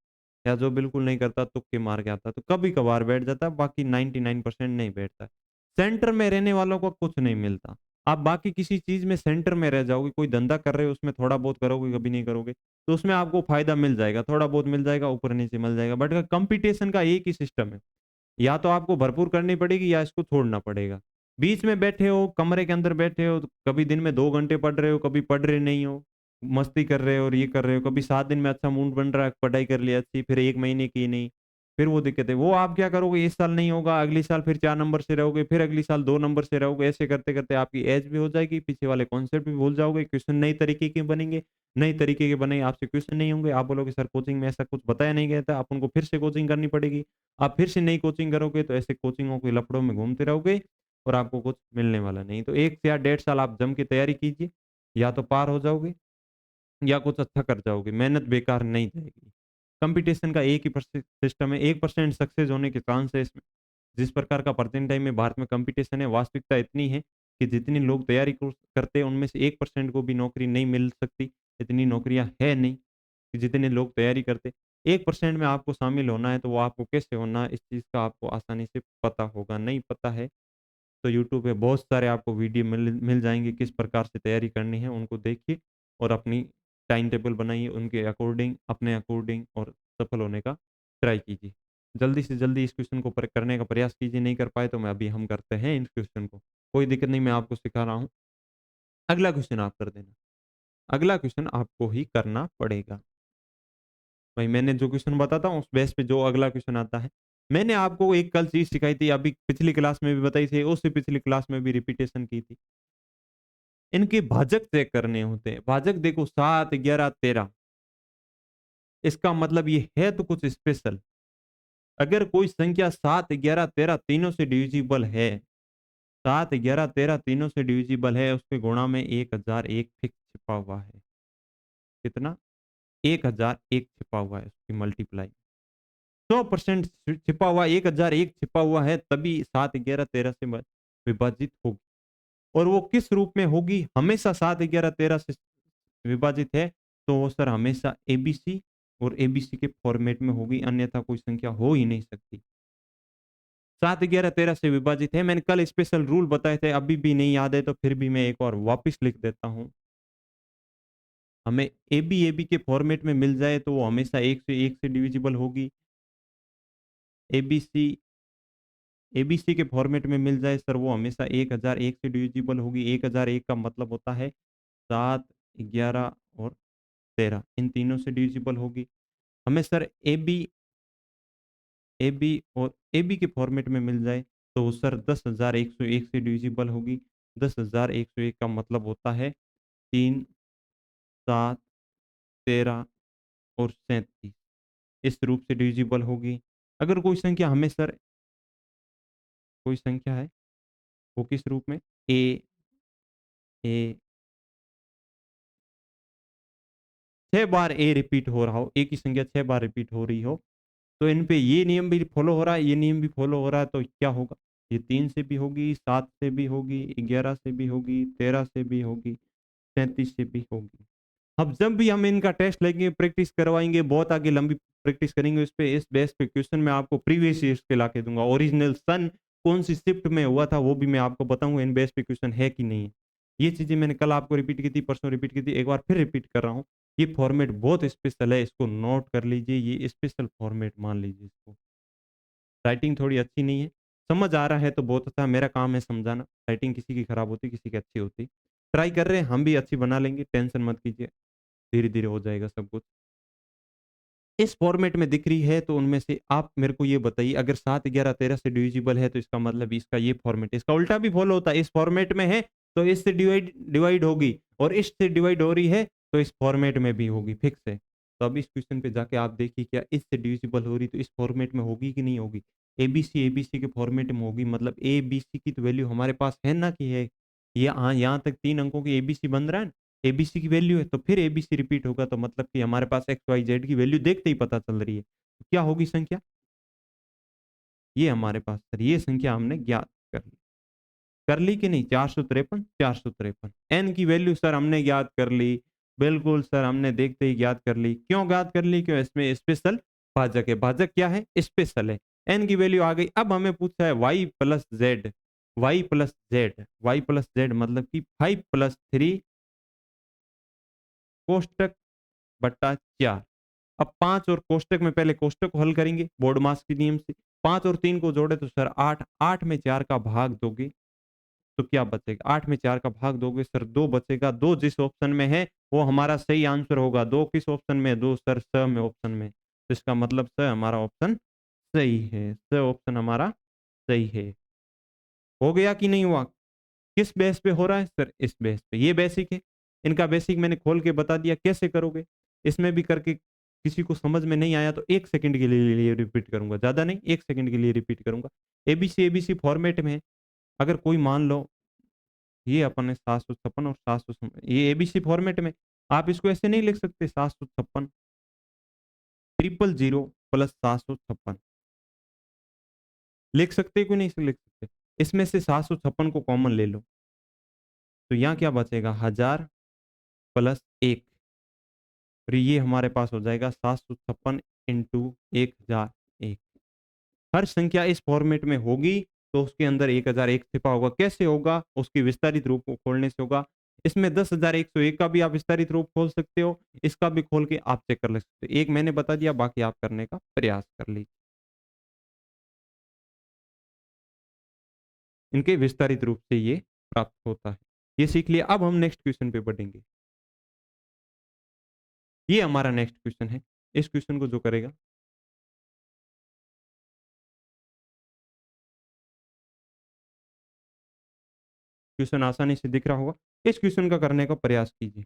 या जो बिल्कुल नहीं करता, तुक्के मार के आता है। तो कभी कभार बैठ जाता है, बाकी 99% नहीं बैठता है। सेंटर में रहने वालों को कुछ नहीं मिलता। आप बाकी किसी चीज में सेंटर में रह जाओगे, कोई धंधा कर रहे हो उसमें थोड़ा बहुत करोगे, कभी नहीं करोगे, तो उसमें आपको फायदा मिल जाएगा, थोड़ा बहुत मिल जाएगा, ऊपर नीचे मिल जाएगा। बट कंपटीशन का एक ही सिस्टम है, या तो आपको भरपूर करनी पड़ेगी या इसको छोड़ना पड़ेगा। बीच में बैठे हो, कमरे के अंदर बैठे हो, तो कभी दिन में 2 घंटे पढ़ रहे हो, कभी पढ़ रहे नहीं हो, मस्ती कर रहे हो और ये कर रहे हो, कभी 7 दिन में अच्छा मूड बन रहा है, पढ़ाई कर ली अच्छी, फिर 1 महीने की नहीं, फिर वो दिक्कत है। वो आप क्या करोगे, इस साल नहीं होगा, अगली साल फिर 4 नंबर से रहोगे, फिर अगली साल 2 नंबर से रहोगे। ऐसे करते करते आपकी एज भी हो जाएगी, पीछे वाले कॉन्सेप्ट भी भूल जाओगे, क्वेश्चन नई तरीके के बनेंगे, नई तरीके के बने आपसे क्वेश्चन नहीं होंगे। आप बोलोगे सर कोचिंग में ऐसा कुछ बताया नहीं गया था, आप उनको फिर से कोचिंग करनी पड़ेगी। आप फिर से नई कोचिंग करोगे तो ऐसे कोचिंगों के लफड़ों में घूमते रहोगे और आपको कुछ मिलने वाला नहीं। तो 1 या 1.5 साल आप जम के तैयारी कीजिए, या तो पार हो जाओगे या कुछ अच्छा कर जाओगे, मेहनत बेकार नहीं जाएगी। कंपटीशन का एक ही सिस्टम है, 1% सक्सेस होने के चांस है इसमें। जिस प्रकार का प्रेजेंट टाइम में भारत में कंपटीशन है, वास्तविकता इतनी है कि जितने लोग तैयारी करते हैं उनमें से 1% को भी नौकरी नहीं मिल सकती। इतनी नौकरियां है नहीं कि जितने लोग तैयारी करते। 1% में आपको शामिल होना है तो वो आपको कैसे होना है, इस चीज़ का आपको आसानी से पता होगा। नहीं पता है तो यूट्यूब पे बहुत सारे आपको वीडियो मिल मिल जाएँगे, किस प्रकार से तैयारी करनी है, उनको देखिए और अपनी टाइम टेबल बनाइए, उनके अकॉर्डिंग, अपने अकॉर्डिंग और सफल होने का ट्राई कीजिए। जल्दी से जल्दी इस क्वेश्चन को करने का प्रयास कीजिए, नहीं कर पाए तो मैं अभी हम करते हैं इस क्वेश्चन को। कोई दिक्कत नहीं, मैं आपको सिखा रहा हूँ। अगला क्वेश्चन आप कर देना। अगला क्वेश्चन आपको ही करना पड़ेगा। भाई मैंने जो क्वेश्चन बताता हूँ उस बेस पे जो अगला क्वेश्चन आता है। मैंने आपको एक कल चीज़ सिखाई थी, अभी पिछली क्लास में भी बताई थी, उससे पिछली क्लास में भी रिपीटेशन की थी। इनके भाजक चेक करने होते हैं। भाजक देखो 7, 11, 13, इसका मतलब ये है तो कुछ स्पेशल। अगर कोई संख्या 7, 11, 13 तीनों से डिविजिबल है, 7, 11, 13 तीनों से डिविजिबल है, उसके गुणा में 1001 फिक्स छिपा हुआ है। कितना? 1001 छिपा हुआ है उसकी मल्टीप्लाई। 100% छिपा हुआ, 1001 छिपा हुआ है, तभी 7, 11, 13 से विभाजित होगी। और वो किस रूप में होगी? हमेशा 7, 11, 13 से विभाजित है तो वो सर हमेशा एबीसी और एबीसी के फॉर्मेट में होगी, अन्यथा कोई संख्या हो ही नहीं सकती। 7, 11, 13 से विभाजित है। मैंने कल स्पेशल रूल बताए थे, अभी भी नहीं याद है तो फिर भी मैं एक और वापस लिख देता हूँ। हमें एबी एबी के फॉर्मेट में मिल जाए तो वो हमेशा 1 से डिविजिबल होगी। एबीसी एबीसी के फॉर्मेट में मिल जाए सर वो हमेशा 1001 से डिविजिबल होगी। 1001 का मतलब होता है 7, 11 और 13 इन तीनों से डिविजिबल होगी। हमें सर ए बी और ए बी के फॉर्मेट में मिल जाए तो सर 10,101 से डिविजिबल होगी। 10,101 का मतलब होता है 3, 7, 13 और 37 इस रूप से डिविजिबल होगी। अगर कोई संख्या हमें सर कोई संख्या है वो किस रूप में ए ए 6 बार ए रिपीट हो रहा हो, एक ही संख्या 6 बार रिपीट हो रही हो, तो इन पे ये नियम भी फॉलो हो रहा है, ये नियम भी फॉलो हो रहा है, तो क्या होगा? ये 3 से भी होगी, 7 से भी होगी, 11 से भी होगी, 13 से भी होगी, 37 से भी होगी। अब जब भी हम इनका टेस्ट लेंगे, प्रैक्टिस करवाएँगे, बहुत आगे लंबी प्रैक्टिस करेंगे उस पे, इस बेस पे क्वेश्चन मैं आपको प्रीवियस ईयर्स के लाके दूँगा। ओरिजिनल सन कौन-सी शिफ्ट में हुआ था, वो भी मैं आपको बताऊँगा, इन बेस पे क्वेश्चन है कि नहीं है। ये चीज़ें मैंने कल आपको रिपीट की थी, परसों रिपीट की थी, एक बार फिर रिपीट कर रहा हूँ। ये फॉर्मेट बहुत स्पेशल है, इसको नोट कर लीजिए, ये स्पेशल फॉर्मेट मान लीजिए इसको। राइटिंग थोड़ी अच्छी नहीं है, समझ आ रहा है तो बहुत अच्छा, मेरा काम है समझाना। राइटिंग किसी की खराब होती, किसी की अच्छी होती। ट्राई कर रहे हैं, हम भी अच्छी बना लेंगे, टेंशन मत कीजिए। धीरे-धीरे हो जाएगा सब कुछ। इस फॉर्मेट में दिख रही है तो उनमें से आप मेरे को ये बताइए, अगर 7, 11, 13 से डिविजिबल है तो इसका मतलब इसका ये फॉर्मेट है। इसका उल्टा भी फॉलो होता है, इस फॉर्मेट में है तो इससे डिवाइड डिवाइड होगी और इससे डिवाइड हो रही है तो इस फॉर्मेट में भी होगी, फिक्स है। तो अब इस क्वेश्चन पे जाके आप देखिए क्या इससे डिविजिबल हो रही तो इस फॉर्मेट में होगी कि नहीं होगी? एबीसी एबीसी के फॉर्मेट में होगी, मतलब एबीसी की तो वैल्यू हमारे पास है ना कि है। ये यहाँ तक 3 अंकों की एबीसी बन रहा है ना, एबीसी की वैल्यू है, तो फिर एबीसी रिपीट होगा, तो मतलब कि हमारे पास एक्स वाई जेड की वैल्यू देखते ही पता चल रही है। तो क्या होगी संख्या? ये हमारे पास सर ये संख्या हमने ज्ञात कर ली कि नहीं? 453 453 एन की वैल्यू सर हमने ज्ञात कर ली। बिल्कुल सर, हमने देखते ही ज्ञात कर ली। क्यों ज्ञात कर ली? क्यों? इसमें स्पेशल भाजक है। भाजक क्या है? स्पेशल है। एन की वैल्यू आ गई। अब हमें पूछा है y plus z, y plus z, y plus z मतलब कि 5 प्लस 3 कोष्टक बट्टा 4। अब 5 और कोष्टक में पहले कोष्टक को हल करेंगे बोर्ड मास के नियम से। 5 और 3 को जोड़े तो सर 8, 8 में 4 का भाग दोगे तो क्या बचेगा? 8 में 4 का भाग दोगे सर 2 बचेगा। 2 जिस ऑप्शन में है वो हमारा सही आंसर होगा। 2 किस ऑप्शन में? 2 सर स में ऑप्शन में। तो इसका मतलब स हमारा ऑप्शन सही है। स ऑप्शन हमारा सही है। हो गया कि नहीं हुआ? किस बेस पे हो रहा है सर? इस बेस पे। ये बेसिक है। इनका बेसिक मैंने खोल के बता दिया कैसे करोगे। इसमें भी करके किसी को समझ में नहीं आया तो 1 सेकंड के लिए रिपीट करूंगा, ज्यादा नहीं, 1 सेकंड के लिए रिपीट करूंगा। एबीसी एबीसी फॉर्मेट में है। अगर कोई मान लो ये अपन ने 756 और 700, ये एबीसी फॉर्मेट में, आप इसको ऐसे नहीं लिख सकते 756 000 प्लस 756। लिख सकते क्यों नहीं लिख सकते? इसमें से 756 को कॉमन ले लो तो यहाँ क्या बचेगा? 1000 प्लस 1। और ये हमारे पास हो जाएगा 756 इंटू 1001। हर संख्या इस फॉर्मेट में होगी तो उसके अंदर 1001 छिपा होगा। कैसे होगा? उसकी विस्तारित रूप को खोलने से होगा। इसमें 10,101 का भी आप विस्तारित रूप खोल सकते हो, इसका भी खोल के आप चेक कर ले सकते हो। एक मैंने बता दिया, बाकी आप करने का प्रयास कर लीजिए। इनके विस्तारित रूप से ये प्राप्त होता है। ये सीख लिया। अब हम नेक्स्ट क्वेश्चन पे बढ़ेंगे। ये हमारा नेक्स्ट क्वेश्चन है। इस क्वेश्चन को जो करेगा, क्वेश्चन आसानी से दिख रहा होगा, इस क्वेश्चन का करने का प्रयास कीजिए।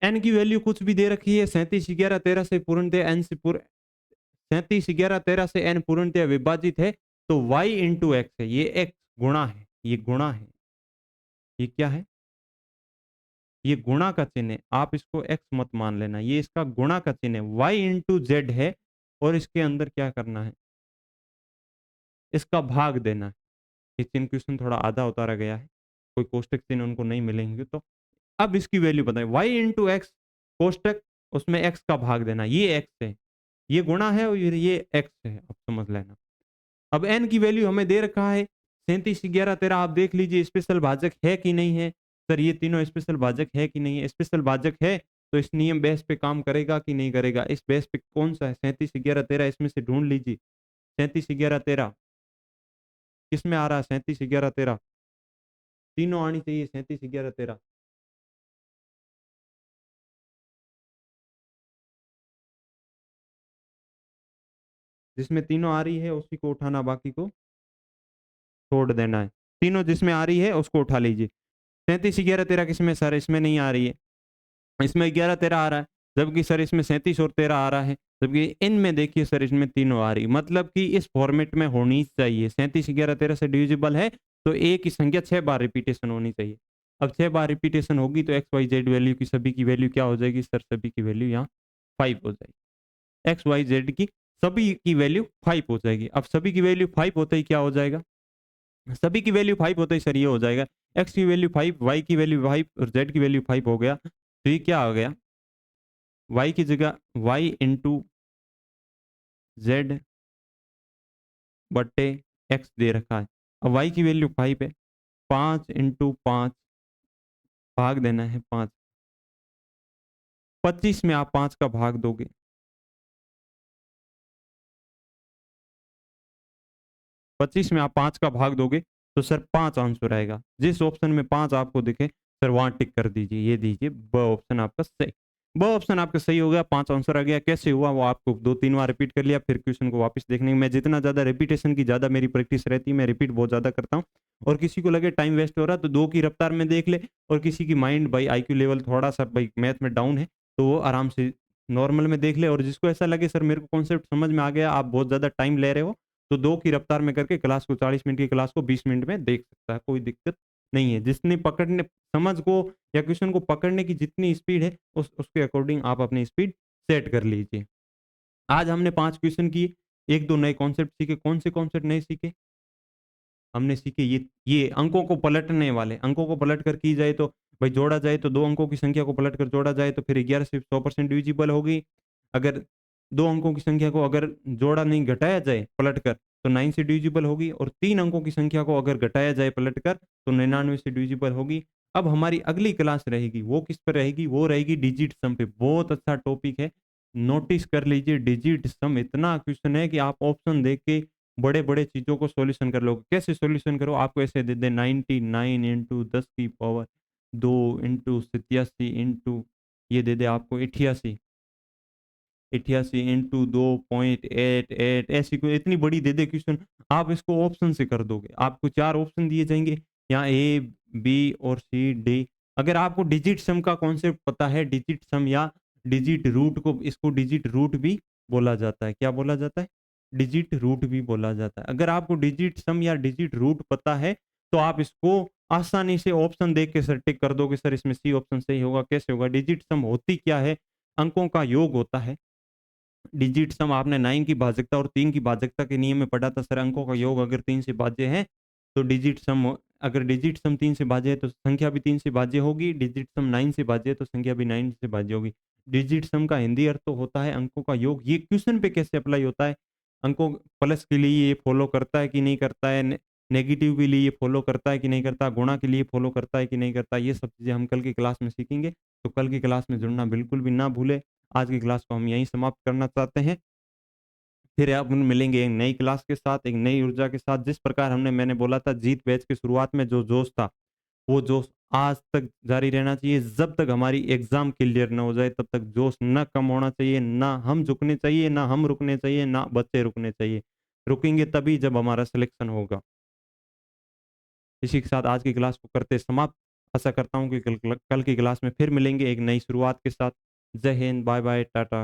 एन की वैल्यू कुछ भी दे रखी है, 37 11 13 से पूर्णतः एन से 37 11 13 से एन पूर्णतः विभाजित है तो y इंटू एक्स है। ये x गुणा है, ये गुणा है। ये क्या है? ये गुणा का चिन्ह है। आप इसको x मत मान लेना, ये इसका गुणा का चिन्ह है। y इंटू जेड है और इसके अंदर क्या करना है? इसका भाग देना है। ये चिन्ह क्वेश्चन थोड़ा आधा उतारा गया है, कोई कोष्टक चिन्ह उनको नहीं मिलेंगे। तो अब इसकी वैल्यू बताएं, y इंटू एक्स कोष्टक, उसमें x का भाग देना। ये x है, ये गुणा है और ये x है, अब समझ लेना। अब n की वैल्यू हमें दे रखा है 37 11 13। आप देख लीजिए स्पेशल भाजक है कि नहीं है। सर ये तीनों स्पेशल भाजक है कि नहीं है? स्पेशल भाजक है तो इस नियम बेस पे काम करेगा कि नहीं करेगा? इस बेस पे कौन सा है? 37 11 13, इसमें से ढूंढ लीजिए। 37 11 13 किस में आ रहा है? 37 11 13 तीनों आनी चाहिए। 37 11 13 जिसमें तीनों आ रही है उसी को उठाना, बाकी को छोड़ देना है। तीनों जिसमें आ रही है उसको उठा लीजिए। 37 11 13 किसमें सर? इसमें नहीं आ रही है, इसमें 11 13 आ रहा है, जबकि सर इसमें 37 और 13 आ रहा है। जबकि इनमें देखिए सर इसमें तीनों आ रही, मतलब कि इस फॉर्मेट में होनी चाहिए। 37 11 13 से डिविजिबल है तो एक की संख्या 6 बार रिपीटेशन होनी चाहिए। अब 6 बार रिपीटेशन होगी तो एक्स वाई जेड वैल्यू की सभी की वैल्यू क्या हो जाएगी सर? सभी की वैल्यू यहाँ 5 हो जाएगी। एक्स वाई जेड की सभी की वैल्यू 5 हो जाएगी। अब सभी की वैल्यू 5 होते ही क्या हो जाएगा? सभी की वैल्यू 5 होते ही सर ये हो जाएगा, एक्स की वैल्यू 5, वाई की वैल्यू 5 और जेड की वैल्यू 5 हो गया। तो ये क्या हो गया? y की जगह y इंटू जेड बट्टे एक्स दे रखा है। अब y की वैल्यू 5 है, 5 इंटू 5 भाग देना है 5। 25 में आप 5 का भाग दोगे, 25 में आप 5 का भाग दोगे तो सर 5 आंसर आएगा। जिस ऑप्शन में 5 आपको दिखे सर वहां टिक कर दीजिए। ये दीजिए ब ऑप्शन आपका सही, ब ऑप्शन आपका सही हो गया। 5 आंसर आ गया। कैसे हुआ वो आपको 2-3 बार रिपीट कर लिया, फिर क्वेश्चन को वापस देखने में जितना ज्यादा रिपीटेशन की ज्यादा मेरी प्रैक्टिस रहती है, मैं रिपीट बहुत ज्यादा करता हूँ। और किसी को लगे टाइम वेस्ट हो रहा तो 2 की रफ्तार में देख ले, और किसी की माइंड भाई IQ लेवल थोड़ा सा भाई मैथ में डाउन है तो वो आराम से नॉर्मल में देख ले। और जिसको ऐसा लगे सर मेरे को कॉन्सेप्ट समझ में आ गया, आप बहुत ज्यादा टाइम ले रहे हो, तो 2 की रफ्तार में करके क्लास को 40 मिनट की क्लास को 20 मिनट में देख सकता है, कोई दिक्कत नहीं है। जितनी पकड़ने समझ को या क्वेश्चन को पकड़ने की जितनी स्पीड है उसके अकॉर्डिंग आप अपनी स्पीड सेट कर लीजिए। आज हमने 5 क्वेश्चन किए, 1-2 नए कॉन्सेप्ट सीखे। कौन से कॉन्सेप्ट नए सीखे? हमने सीखे ये अंकों को पलटने वाले। अंकों को पलट कर की जाए तो भाई जोड़ा जाए तो 2 अंकों की संख्या को पलट कर जोड़ा जाए तो फिर 11 से 100% डिविजिबल होगी। अगर 2 अंकों की संख्या को अगर जोड़ा नहीं घटाया जाए पलटकर तो 9 से डिविजिबल होगी और 3 अंकों की संख्या को अगर घटाया जाए पलटकर तो 99 से डिविजिबल होगी। अब हमारी अगली क्लास रहेगी, वो किस पर रहेगी? वो रहेगी डिजिट सम पे। बहुत अच्छा टॉपिक है, नोटिस कर लीजिए। डिजिट सम इतना क्वेश्चन है कि आप ऑप्शन देख के बड़े-बड़े चीज़ों को सॉल्यूशन कर लोगे। कैसे सॉल्यूशन करो? आपको ऐसे दे दे 99 इंटू 10 की पावर 2 इंटू 87 इंटू ये दे दे आपको 88 88 इंटू 2.88 ऐसी कोई इतनी बड़ी दे दे क्वेश्चन, आप इसको ऑप्शन से कर दोगे। आपको 4 ऑप्शन दिए जाएँगे, यहाँ ए, बी और सी, डी। अगर आपको डिजिट सम का कॉन्सेप्ट पता है, डिजिट सम या डिजिट रूट को इसको डिजिट रूट भी बोला जाता है। क्या बोला जाता है? डिजिट रूट भी बोला जाता है। अगर आपको डिजिट सम या डिजिट रूट पता है, तो आप इसको आसानी से ऑप्शन देख के सर टिक कर दोगे, सर इसमें सी ऑप्शन सही होगा। कैसे होगा? डिजिट सम होती क्या है? अंकों का योग होता है। डिजिट सम आपने 9 की भाजकता और 3 की भाजकता के नियम में पढ़ा था सर, अंकों का योग अगर 3 से भाज्य है तो डिजिट सम अगर डिजिट सम 3 से भाज्य है तो संख्या भी 3 से भाज्य होगी। डिजिट सम 9 से भाज्य है तो संख्या भी 9 से भाज्य होगी। डिजिट सम का हिंदी अर्थ तो होता है अंकों का योग। ये क्वेश्चन पे कैसे अप्लाई होता है? अंकों प्लस के लिए ये फॉलो करता है कि नहीं करता है? नेगेटिव के लिए ये फॉलो करता है कि नहीं करता? गुणा के लिए फॉलो करता है कि नहीं करता? ये सब चीजें हम कल की क्लास में सीखेंगे, तो कल की क्लास में जुड़ना बिल्कुल भी ना भूले। आज की क्लास को हम यहीं समाप्त करना चाहते हैं। फिर अपन मिलेंगे एक नई क्लास के साथ, एक नई ऊर्जा के साथ। जिस प्रकार मैंने बोला था जीत बैच की शुरुआत में जो जोश था, वो जोश आज तक जारी रहना चाहिए। जब तक हमारी एग्जाम क्लियर ना हो जाए तब तक जोश न कम होना चाहिए, ना हम झुकने चाहिए, ना हम रुकने चाहिए, ना बच्चे रुकने चाहिए। रुकेंगे तभी जब हमारा सिलेक्शन होगा। इसी के साथ आज की क्लास को करते समाप्त। आशा करता हूँ कि कल की क्लास में फिर मिलेंगे एक नई शुरुआत के साथ। जय हिंद, बाय बाय, टाटा।